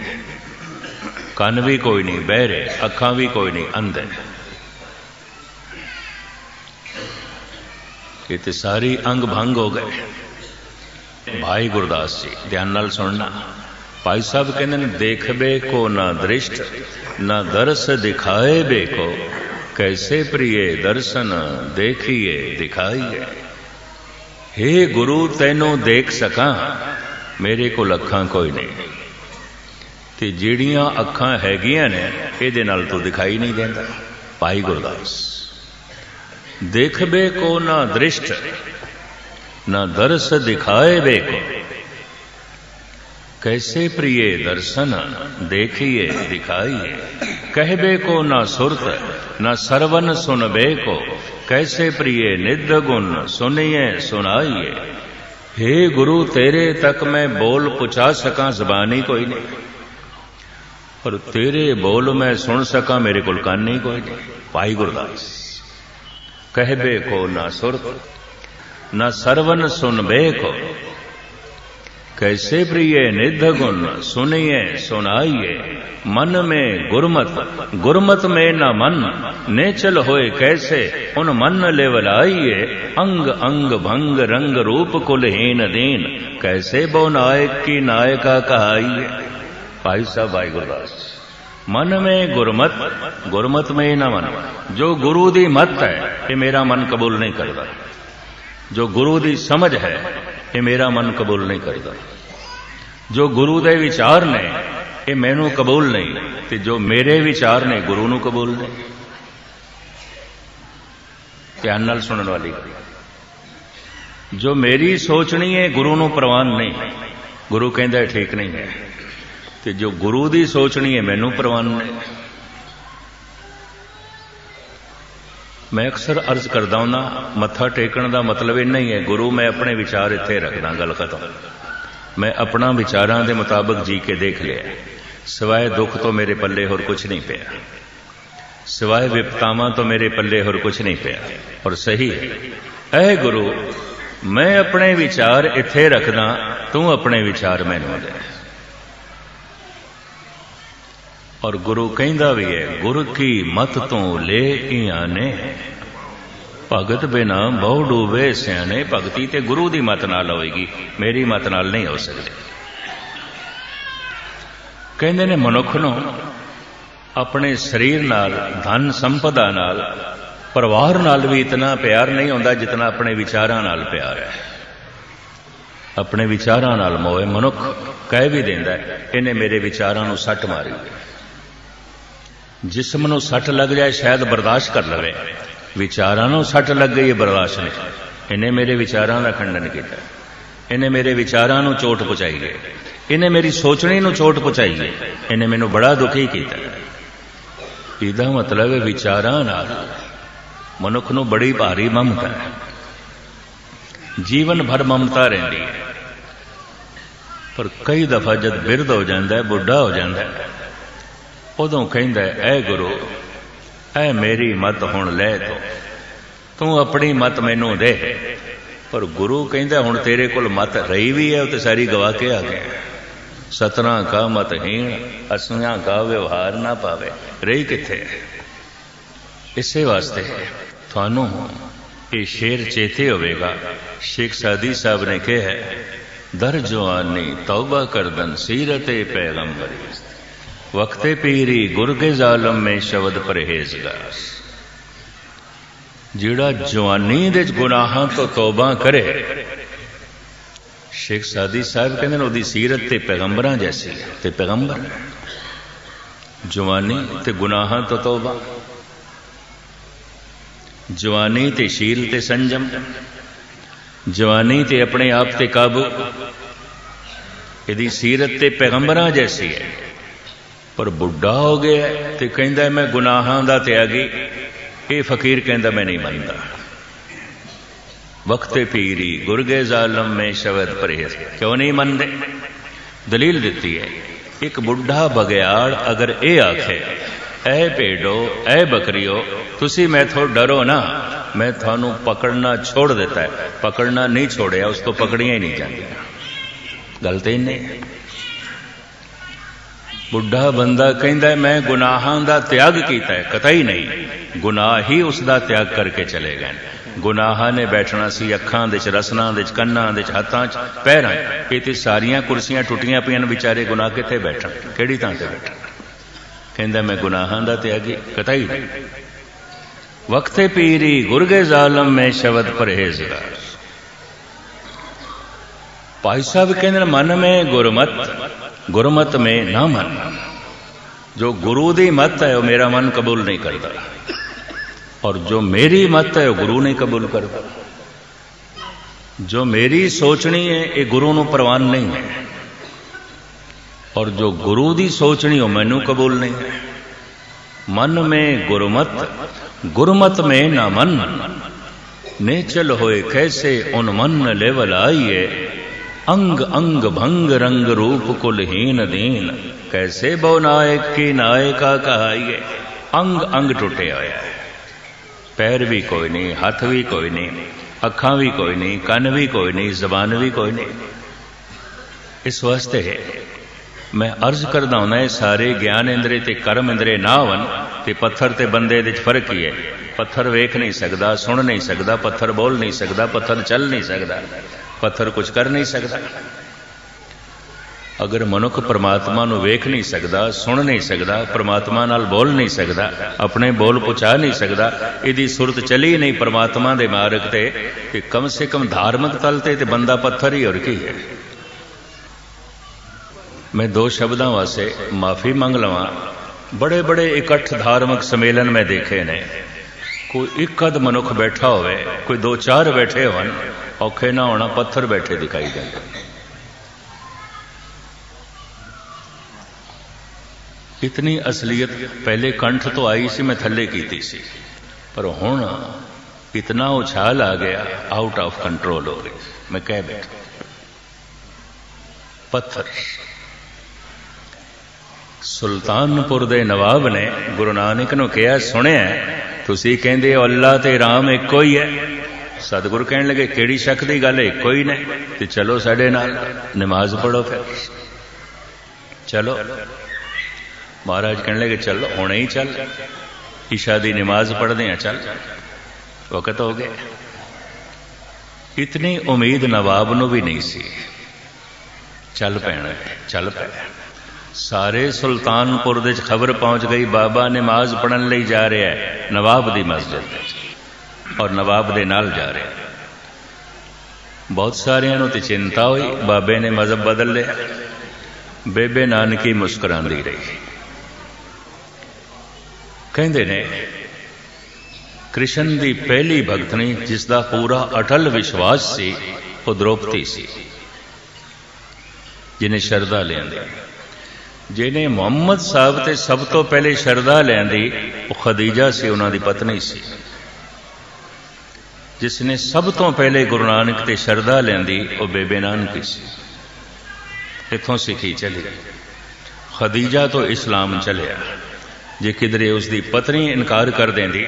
कन भी कोई नहीं बहरे, अखां भी कोई नहीं अंधे। ये तो सारी अंग भंग हो गए। भाई गुरदास जी ध्यान नाल सुनना। भाई साहब कहते हैं देखबे को ना दृष्ट ना दर्श दिखाए बे को, कैसे प्रिय दर्शन देखिए दिखाइए। हे गुरु तैनू देख सका मेरे को अखां कोई नहीं, ते जिहड़ियां अखां हैगियां ने इहदे नाल तू दिखाई नहीं देंदा। भाई गुरदास देखबे को ना दृष्ट ना दर्श दिखाए बे को, कैसे प्रिय दर्शन देखिए दिखाइए। कहबे को ना सुरत ना सरवन सुनबे को, कैसे प्रिय निध गुण सुनिए सुनाइए। हे गुरु तेरे तक मैं बोल पुचा सका जबानी कोई नहीं, और तेरे बोल मैं सुन सका मेरे को कान नहीं कोई नहीं। भाई गुरदास कहबे को ना सुरत ना सरवन सुनबे को, कैसे प्रिय निध गुण सुनिए सुनाइए। मन में गुरमत गुरमत में न मन, नेचल होए कैसे उन मन लेवलाइए। अंग अंग भंग रंग रूप कुलहीन दीन, कैसे बो नायक की नायका कहाइए। भाई साहब भाई गुरदास मन में गुरमत गुरमत में न मन, जो गुरु दी मत है ये मेरा मन कबूल नहीं करता, जो गुरु दी समझ है ये मेरा मन कबूल नहीं करता, जो गुरु दे विचार ने ये मैनू कबूल नहीं, ते जो मेरे विचार ने गुरु नू कबूल नहीं। ध्यान नाल सुनने वाली गल, जो मेरी सोचनी है गुरु नू प्रवान नहीं, गुरु कहता ठीक नहीं है, ते जो गुरु दी सोचनी है मैनू प्रवान नहीं। मैं अक्सर अर्ज करदा हूं ना, मत्था टेकण दा मतलब इन्ना ही है, गुरु मैं अपने विचार इत्थे रखदा, गल खत्म। मैं अपना विचारां दे मुताबिक जी के देख लिया, सिवाय दुख तो मेरे पल्ले होर कुछ नहीं पिया, सिवाय विपतावां तो मेरे पल्ले होर कुछ नहीं पिया। और सही है, ऐ गुरु मैं अपने विचार इत्थे रखदा, तू अपने विचार मैनूं दे। और गुरु कहंदा भी है, गुर की मत तो ले आने, भगत बिना बहु डूबे सियाने। भगती ते गुरु की मत नाल होएगी, मेरी मत नाल नहीं हो सकती। कहंदे ने मनुख नूं अपने शरीर नाल, धन संपदा नाल, परिवार नाल भी इतना प्यार नहीं होंदा जितना अपने विचारां नाल प्यार है। अपने विचारां नाल मोह मनुख कह भी देंदा है, इन्हें मेरे विचारां नूं सट मारी। जिस्म नूं सट लग जाए शायद बर्दाश्त कर लवे, विचारां नूं सट लग गई बर्दाश्त नहीं। इन्हें मेरे विचारां का खंडन किया, इन्हें मेरे विचारां नूं चोट पहुंचाई है, इन्हें मेरी सोचनी नूं चोट पहुंचाई है, इन्हें मैनूं बड़ा दुखी किया। इहदा मतलब है विचारां नाल मनुख नूं बड़ी भारी ममता है, जीवन भर ममता रहिंदी है। पर कई दफा जब बिरध हो जाता है, बुढ़ा हो जाता है, उदों कहंदा है, ऐ गुरु ऐ मेरी मत हुण लै, तू अपनी मत मैनू दे। पर गुरु कहंदा हुण तेरे कोल मत रही भी है, तो सारी गवा के आ गए। सतना का मत हीण, असियां का व्यवहार ना पावे, रही किथे। इसे वास्ते थानू ये शेर चेते होवेगा, शेख सादी साहब ने कहा है, दर जवानी तौबा करदन सीरते पैगंबरी, वक्ते पीरी गुरगे जालम में शब्द परहेजगार। जिहड़ा जवानी दे गुनाहां तो तौबा करे, शेख सादी साहब कहते हैं उहदी सीरत ते पैगंबरां जैसी है, ते पैगंबर जवानी ते गुनाहां तो तौबा। जवानी ते शील ते संजम, जवानी ते अपने आप ते काबू, यदि सीरत ते पैगंबरां जैसी है। पर बुढ़ा हो गया तो कहता मैं गुनाहां दा त्यागी, ये फकीर कहता मैं नहीं मनता। वक्त पीरी गुरगे जालम में शब्द परहेज, क्यों नहीं मनते? दलील दिती है। एक बुढ़ा बगियाड़ अगर ये आखे ऐ भेड़ो ऐ बकरियो तुसी मैथों डरो ना, मैं थानू पकड़ना छोड़ देता है, पकड़ना नहीं छोड़िया, उसको पकड़िया ही नहीं जाती। गल तो इन्हें बुढ़ा बंदा कहता मैं गुनाहां दा त्याग किया है, कतई नहीं, गुनाह ही उसका त्याग करके चले गए। गुनाहां ने बैठना सी अखां दे च, रसनां दे च, कन्नां दे च, हाथां च, पैरां च, ये सारियां कुर्सियां टुटियां पियां, बेचारे गुनाह कित्थे बैठन, किहड़ी थां ते बैठन? कहंदा मैं गुनाहां दा त्यागी, कतई नहीं। वक्त पीरी गुरगे जालम में शब्द परहेजगार। भाई साहब कहते मन में गुरमत, गुरमत में ना मन। जो गुरु दी मत है वह मेरा मन कबूल नहीं करता, और जो मेरी मत है वह गुरु नहीं कबूल करता। जो मेरी सोचनी है ये गुरु नूं प्रवान नहीं है, और जो गुरु दी सोचनी हो मैनू कबूल नहीं है। मन में गुरमत, गुरमत में ना मन, नेचल होए कैसे उन मन लेवल आइए, अंग अंग भंग रंग रूप कुलहीन दीन, कैसे बो नायक की नायका कहाइए। अंग अंग टुटे होया है, पैर भी कोई नहीं, हाथ भी कोई नहीं, अखां भी कोई नहीं, कन भी कोई नहीं, जबान भी कोई नहीं। इस वास्ते है मैं अर्ज करदा हूं ये सारे ज्ञान इंद्रे ते कर्म इंद्रे ना होवन ते पत्थर ते बंदे दे फर्क ही है। पत्थर वेख नहीं सकता, सुन नहीं सकता, पत्थर बोल नहीं सकता, पत्थर चल नहीं सकता, पत्थर कुछ कर नहीं सकता। अगर मनुख परमात्मा नूं वेख नहीं सकता, सुन नहीं सकता, परमात्मा नाल बोल नहीं सकता, अपने बोल पहुँचा नहीं सकता, इहदी सुरत चली नहीं परमात्मा दे मार्ग ते कम से कम धार्मिक तल ते बंदा पत्थर ही और की है। मैं दो शब्दों वास्ते माफ़ी मंग लवां। बड़े बड़े इकट्ठ धार्मिक सम्मेलन में देखे ने, कोई एक अध मनुख बैठा होवे, कोई दो चार बैठे होन, औखे ना होना पत्थर बैठे दिखाई देंगे। इतनी असलियत पहले कंठ तो आई सी, मैं थले कीती सी, पर हुण इतना उछाल आ गया, आउट ऑफ कंट्रोल हो गई। मैं कह बैठा पत्थर। सुल्तानपुर दे नवाब ने गुरु नानक नूं कहा, सुनिया तुसीं कहंदे हो अल्लाह ते राम इक्को ही है। सतगुरु कहण लगे किहड़ी शक दी गल है, इक्को ही ने, ते चलो साडे नाल नमाज पढ़ो। फिर चलो महाराज कहण लगे चलो हुणे ही चल, ईशा दी नमाज पढ़दे हैं, चल वक्त हो गया। इतनी उम्मीद नवाब नूं भी नहीं सी। चल पैना, चल पै। सारे सुल्तानपुर दे खबर पहुंच गई, बाबा नमाज पढ़न लई जा रहा है नवाब दी मस्जिद, और नवाब दे नाल जा रहा है। बहुत सारियां नूं ते चिंता हुई, बाबे ने मजहब बदल लिया। बेबे नानकी मुस्कुरांदी रही। कहंदे ने कृष्ण दी पहली भगतनी जिसका पूरा अटल विश्वास सी, वो द्रौपदी सी, जिन्हें शरदा लियांदी। जिन्हें मुहम्मद साहब ते सब तो पहले शरदा लियांदी वो खदीजा सी, उन्हां दी पत्नी सी। जिसने सब तो पहले गुरु नानक ते शरदा लियांदी वो बेबे नानकी सी। इत्थों सिखी चली, खदीजा तो इस्लाम चलिया। जे किधरे उसकी पत्नी इनकार कर देंदी,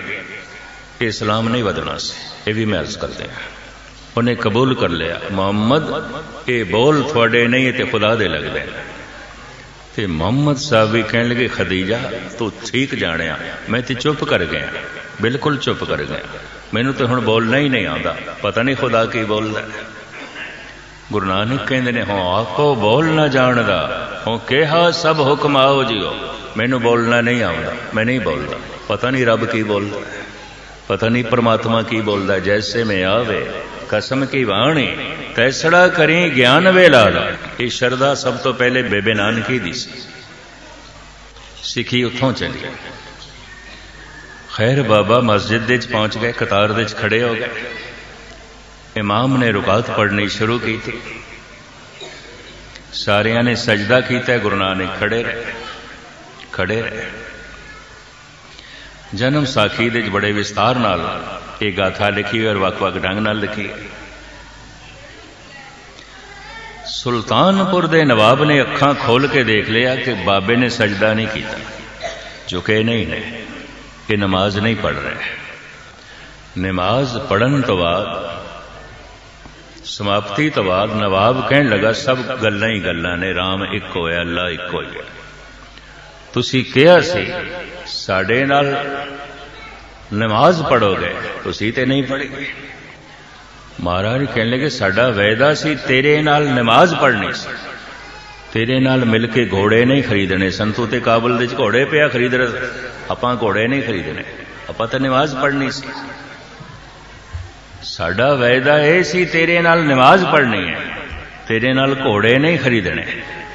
इस्लाम नहीं वधना सी। ये भी मैं अर्ज करते हैं, उन्हें कबूल कर लिया, मुहम्मद ये बोल थोड़े नहीं तो खुदा दे लगते। तो मुहम्मद साहब भी कहने लगे खदीजा तू ठीक जाने, मैं तो चुप कर गया, बिल्कुल चुप कर गया, मैनू तो हुण बोलना ही नहीं आता, पता नहीं खुदा की बोलदा। गुरु नानक कहते ने हों आखो बोल ना जानदा, हों कहा सब हुक्म आओ जियो, मैनू बोलना नहीं आता, मैं नहीं बोलता, पता नहीं रब की बोलदा, पता नहीं परमात्मा की बोलदा। जैसे में आवे कसम की वाणी तैसड़ा करें ज्ञान वेला। ये शरदा सब तो पहले बेबे नानकी दी सी, सिखी उथों चली। खैर बाबा मस्जिद दे पहुंच गए, कतार दे खड़े हो गए। इमाम ने रुकात पढ़नी शुरू की थी, सारिया ने सजदा किया, गुरु नानक खड़े रहे। जन्म साखी दे बड़े विस्तार नाल ये गाथा लिखी और वख-वख ढंग नाल लिखी। सुल्तानपुर दे नवाब ने अखां खोल के देख लिया कि बाबे ने सजदा नहीं किया, झुके नहीं ने, ये नमाज नहीं पढ़ रहे। नमाज पढ़न तो बाद, समाप्ति तो बाद नवाब कहन लगा सब गल्लां ही गल्लां ने, राम एक होया, अल्लाह एक होया। तुसी कहा सी साडे नाल नमाज पढ़ोगे, तुसी ते नहीं पढ़ी। महाराज कहने लगे साडा वायदा सी तेरे नाल नमाज पढ़नी सी, तेरे नाल मिल के घोड़े नहीं खरीदने सन। तू ते काबुल दे घोड़े पिया खरीद रहे, आपां घोड़े नहीं खरीदने, आपां ते नमाज पढ़नी सी। साडा वायदा यह सी तेरे नाल नमाज पढ़नी है, तेरे नाल घोड़े नहीं खरीदने।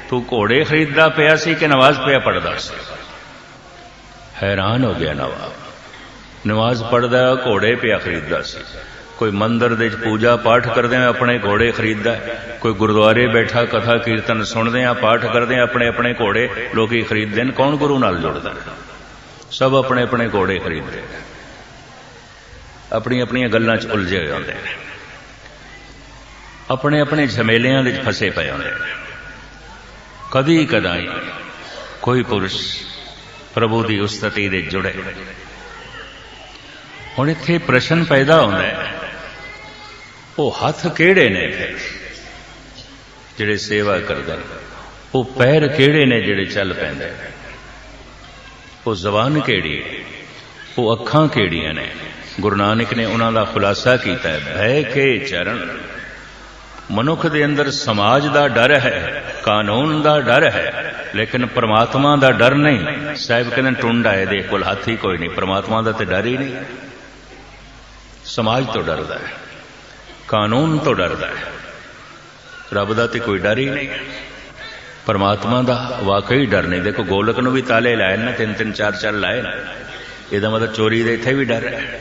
तू घोड़े खरीददा पिया सी कि नमाज पिया पढ़दा सी? हैरान हो गया नवाब, नमाज पढ़दा घोड़े पिया खरीददा सी। कोई मंदिर दे पूजा पाठ करदे अपने घोड़े खरीददा, कोई गुरुद्वारे बैठा कथा कीर्तन सुनदे पाठ करदे अपने अपने घोड़े लोग खरीदते हैं। कौन गुरु नाल जुड़दा? सब अपने अपने घोड़े खरीदते, अपनी अपनी गल्लां च उलझे हुए होंदे, अपने अपने झमेलियां दे फसे पे होंदे। कदी कदाई कोई पुरुष प्रभु की उस्तति दे जुड़े। हुण इत्थे प्रश्न पैदा होंदा है, वो हथ केड़े ने जिहड़े सेवा करदे, वो पैर केड़े ने जिहड़े चल पैंदे, वो जबान केड़ी, वो अखां केड़ियां ने? गुरु नानक ने उन्हां दा खुलासा कीता है, भय के चरण। मनुख दे अंदर समाज दा डर है, कानून दा डर है, लेकिन परमात्मा दा डर नहीं। साहिब कहते टुंड आए दे कोल हाथ ही कोई नहीं, परमात्मा दा ते डर ही नहीं। समाज तो डरदा है, कानून तो डरदा है, रब दा ते कोई डर ही नहीं। परमात्मा दा वाकई डर नहीं। देखो गोलक नूं भी ताले लाए ना, 3-3 4-4 लाए ना, इहदा मतलब चोरी दे इत्थे भी डर है।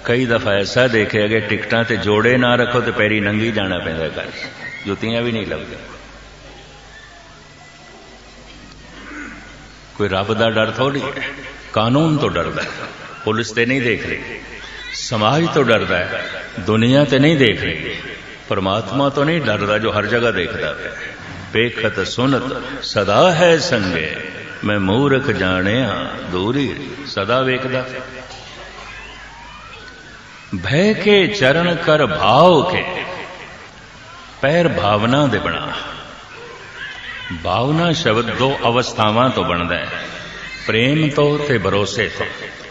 कई दफा ऐसा देखे कि टिकटां ते जोड़े ना रखो तो पैरी नंगी जाना पैंदा, घर जुतियां भी नहीं लगदी। कोई रब दा डर थोड़ी है, कानून तो डरदा है। पुलिस ते नहीं देख रही, समाज तो डरदा है, दुनिया ते नहीं देख रही, परमात्मा तो नहीं डरदा जो हर जगह देखता है। पेखत सुनत सदा है संगे, मैं मूर्ख जानिया दूरी, सदा वेखदा। भय के चरण कर भाव के, पैर भावना दे बना। भावना शब्द दो अवस्थावां तो बनता है, प्रेम तो ते भरोसे तो।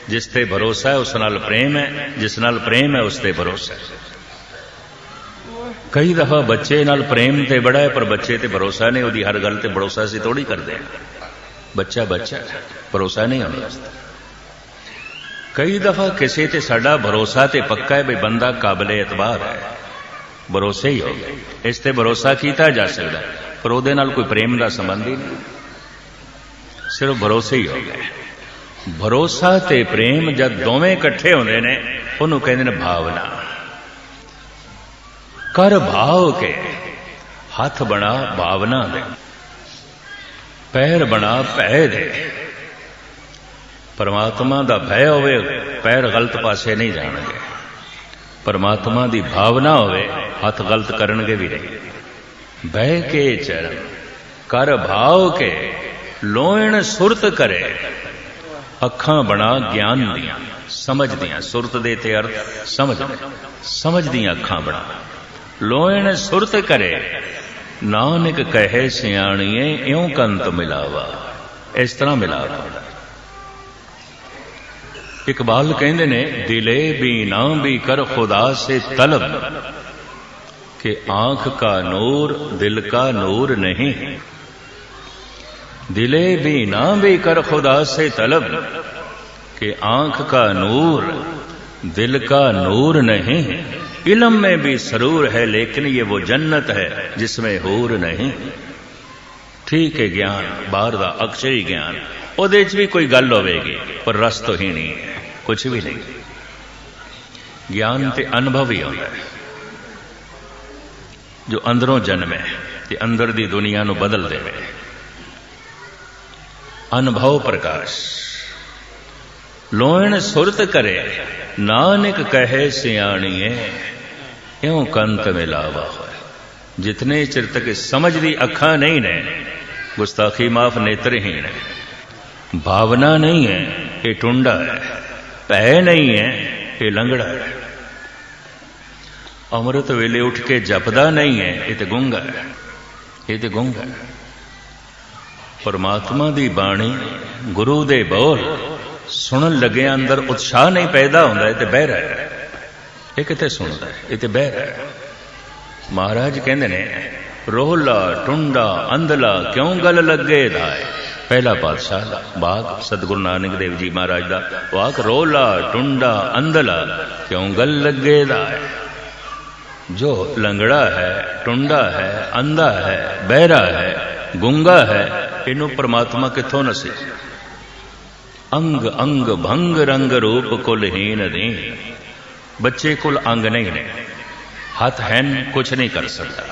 जिस ते भरोसा है उस नाल प्रेम है, जिस नाल प्रेम है उस ते भरोसा है। कई दफा बच्चे नाल प्रेम ते बड़ा है, पर बच्चे ते भरोसा नहीं, उसकी हर गल ते भरोसा से थोड़ी करते हैं। बच्चा बच्चा भरोसा नहीं होता। कई दफा किसी ते साडा भरोसा ते पक्का है भी बंदा काबिले एतबार है, भरोसे ही हो गए, इस ते भरोसा किया जा सकता है, पर उहदे नाल कोई प्रेम का संबंध ही नहीं, सिर्फ भरोसे ही हो गए। भरोसा ते प्रेम जब दोवें इकट्ठे होंदे ने, उहनूं कहंदे ने भावना। कर भाव के, हाथ बना भावना दे, पैर बना भय दे। परमात्मा दा भय होवे, पैर गलत पासे नहीं जाणगे। परमात्मा दी भावना होवे, हाथ गलत करनगे भी नहीं। भय के चरण कर भाव के, लोयण सुरत करे। अखां बना ज्ञान दियां, समझ दियां। सुरत दे ते अर्थ समझ दियां अखां बना। लोयण सुरत करे, नानक कहे सियाणिए इउं कंत मिलावा। इस तरह मिलावा। इकबाल कहते ने, दिले भी ना भी कर खुदा से तलब, कि आंख का नूर दिल का नूर नहीं। दिले भी ना भी कर खुदा से तलब, कि आंख का नूर दिल का नूर नहीं। इल्म में भी सरूर है, लेकिन ये वो जन्नत है जिसमें हूर नहीं। ठीक है ज्ञान बाहर दा अक्षरी ज्ञान, ਉਹਦੇ 'ਚ भी कोई गल होवेगी पर रस तो ही नहीं है, कुछ भी नहीं। ज्ञान ते अनुभव ही होता है जो अंदरों जन्मे ते अंदर दी दुनिया नूं बदल देवे। अनुभव प्रकाश लोहण सुरत करे नानक कहे सियाणीए क्यों कंत मिलावा हो। जितने चिर तक समझ दी अखा नहीं ने, गुस्ताखी माफ नेत्रहीन है, भावना नहीं है ये टुंडा है, भय नहीं है ये लंगड़ा है, अमृत वेले उठ के जपदा नहीं है ये तो गूंगा है, ये तो गूंगा है। परमात्मा दी बाणी गुरु दे बोल सुनन लगे अंदर उत्साह नहीं पैदा होता, ये तो बहरा है, ये कितने सुनता है, ये तो बहरा है। महाराज कहते ने रोहला टुंडा अंधला क्यों गल लगे धाए। पहला पातशाह बाग सतगुरु नानक देव जी महाराज का वाक, रोला टुंडा अंधला क्यों गल लगे धाए। जो लंगड़ा है, टुंडा है, अंधा है, बहरा है, गुंगा है, इनू परमात्मा किथों नसी। अंग अंग भंग रंग रूप कुलहीन दी। बच्चे कुल अंग नहीं ने, हाथ है कुछ नहीं कर सकता,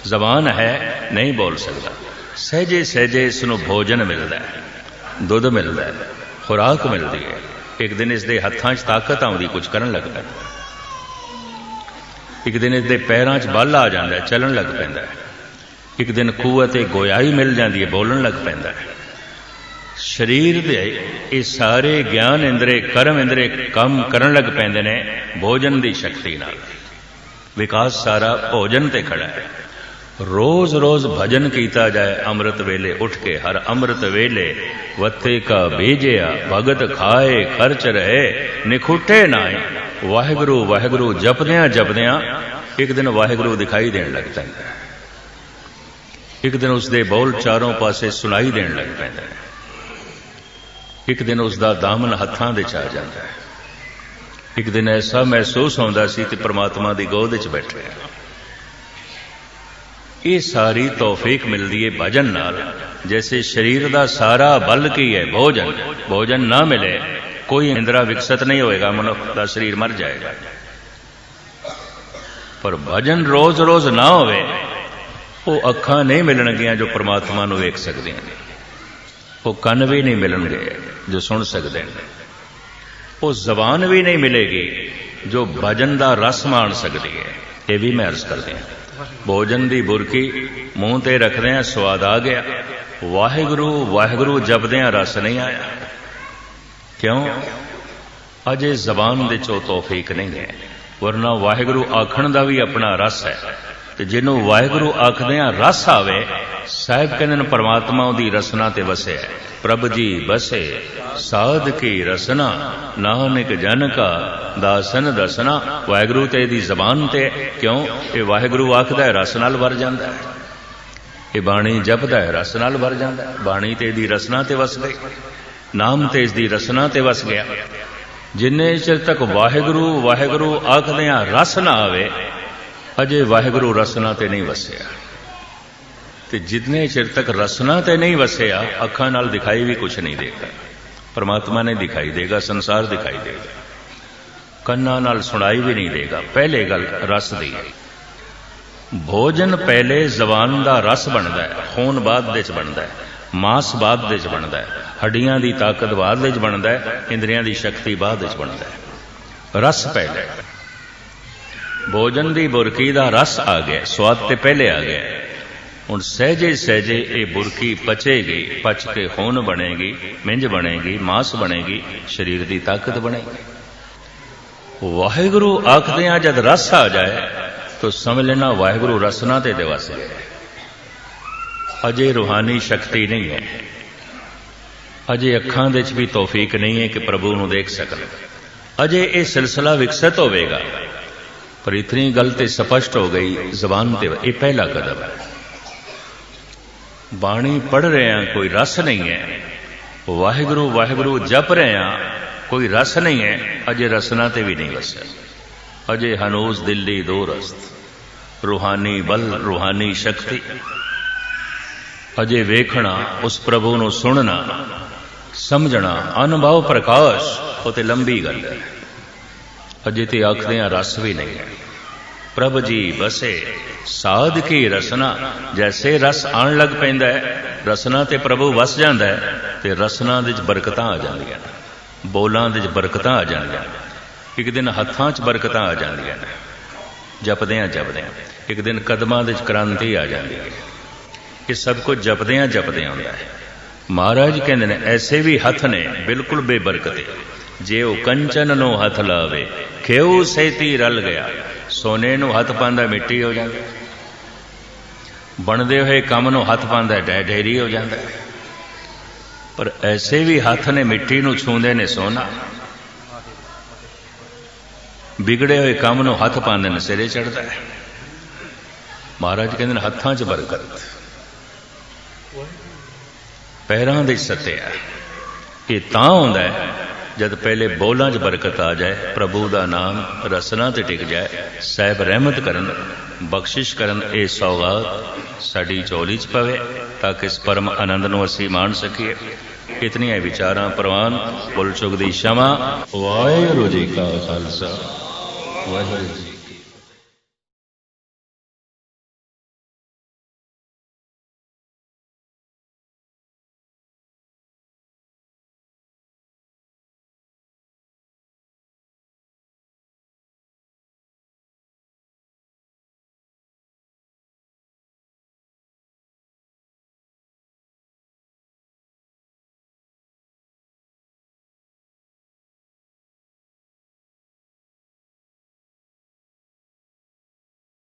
जबान है नहीं बोल सकता, सहजे सहजे इसनों भोजन मिलता है, दुध मिलता है, खुराक मिलती है। एक दिन इसके हत्थां च ताकत आउंदी, कुछ करन लग पैंदा है। एक दिन इसके पैरां च बल आ जाता है, चलन लग पैंदा है। एक दिन कुवत गोयाई मिल जाती है, बोलन लग पैंदा है। शरीर दे ये सारे ज्ञान इंद्रे कर्म इंद्रे काम करन लग पैंदे ने भोजन की शक्ति नाल। विकास सारा भोजन ते खड़ा है। रोज रोज भजन कीता जाए अमृत वेले उठ के, हर अमृत वेले वत्ते का भेजिया भगत खाए खर्च रहे निखुटे नाए। वाहिगुरु वाहिगुरु जपदियां जपदियां एक दिन वाहिगुरु दिखाई देने लग पैंदा है। एक दिन उसके बोल चारों पासे सुनाई देने लग पैंदा है। एक दिन उसका दामन हत्थां दे च आ जाता है। एक दिन ऐसा महसूस होता सी कि परमात्मा की गोद च बैठे। ये सारी तौफीक मिलती है भजन नाल। जैसे शरीर का सारा बल की है भोजन, भोजन ना मिले कोई इंद्रा विकसित नहीं होएगा, मनुष्य का शरीर मर जाएगा। पर भजन रोज रोज ना होवे, वो अखां नहीं मिलणगियां जो परमात्मा नूं वेख सकदे हैं, वो कन भी नहीं मिलणगे जो सुन सकते हैं, वो जबान भी नहीं मिलेगी जो भजन का रस मान सकती है। ये भी मैं अर्ज करते हैं। भोजन की बुरकी मूँह ते रखदे हैं, स्वाद आ गया, वाहिगुरु वाहिगुरु जपदियां रस नहीं आया। क्यों? अजे जबान दे चो तौफीक नहीं है, वरना वाहिगुरु आखण का भी अपना रस है। तो जिन्हों वाहिगुरु आखदियां रस आवे, साहिब कहते परमात्मा दी रसना ते वसे है। प्रभ जी बसे साध की रसना, नानक जन का दासन दसना। वाहिगुरु ते दी जबान ते क्यों? ये वाहिगुरु आखदा है रस नाल भर जांदा है, ये बाणी जपदा है रस नाल भर जांदा है। बाणी ते दी रसना ते वस गई, नाम ते इसदी रसना ते वस गया। जिन्ने चिर तक वाहिगुरु वाहिगुरु आखदियां रस ना आवे, अजे वाहिगुरु रसना ते नहीं वसिया। ते जितने चिर तक रसना ते नहीं वसिया, अखां नाल दिखाई भी कुछ नहीं देगा। परमात्मा ने दिखाई देगा, संसार दिखाई देगा, कन्ना नाल सुनाई भी नहीं देगा। पहले गल रस दी। भोजन पहले जबान का रस बनता है, खून बाद दे च बनता है, मांस बाद दे च बनता है, हड्डियां की ताकत बाद दे च बनता है, इंद्रियां की शक्ति बाद दे च बनता है। रस पहले। भोजन की बुरकी का रस आ गया, स्वाद तो पहले आ गया। हुण सहजे सहजे ये बुरकी पचेगी, पच के खून बनेगी, मिंज बनेगी, मांस बनेगी, शरीर की ताकत बनेगी। वाहिगुरु आखदियां जब रस आ जाए तो समझ लेना वाहिगुरु रसना ते दिवस गए। अजे रूहानी शक्ति नहीं है, अजे अखां दे च भी तौफीक नहीं है कि प्रभु नूं देख सकन। अजे ये सिलसिला विकसित होवेगा। पर इतनी गल तो स्पष्ट हो गई जबान ते, ये पहला कदम है। बाणी पढ़ रहे हैं, कोई रस नहीं है। वाहिगुरु वाहिगुरु जप रहे हैं, कोई रस नहीं है। अजे रसना ते भी नहीं वसया। अजे हनूस दिल्ली दो रस्त, रूहानी बल रूहानी शक्ति। अजे वेखना उस प्रभु नूं सुनना, समझना, अनुभव प्रकाश, वो तो लंबी गल है। अजे तो आखदे रस भी नहीं है। प्रभ जी बसे साध की रसना, जैसे रस आन लग पैंदा है रसना ते प्रभु वस जाता है, तो रसना दे बरकतां आ जांदियां, बोलां दे बरकतां आ जांदियां, एक दिन हत्थां च बरकतां आ जांदियां, जपदियां जपदियां एक दिन कदमां दे क्रांति आ जाती है। ये सब कुछ जपदियां जपदियां होंदा है। महाराज कहते हैं ऐसे भी हथ ने बिल्कुल बेबरकते, जे वो कंचन नो हथ लावे खेऊ सेती रल गया, सोने नू हथ पांदा मिट्टी हो जाता, बनदे हुए काम नू हथ पांदा ढेरी हो जाता है। पर ऐसे भी हथ ने मिट्टी नू छूंदे ने सोना, बिगड़े हुए काम नू हथ पांदे ने सिरे चढ़ता है। महाराज कहते हत्थां च बरकत, पैरां दे सत्या, ये तां होंदा है जद पहले बोलां च बरकत आ जाए, प्रभु का नाम रसना ते टिक जाए, साहब रहमत करन, बख्शिश करन, ये सौगात साडी झोली च पवे ताकि इस परम आनंद नूं असीं माण सकीए। इतनियां विचारां प्रवान, भुल चुक दी क्षमा। वाहिगुरू जी का खालसा, वाहिगुरू जी।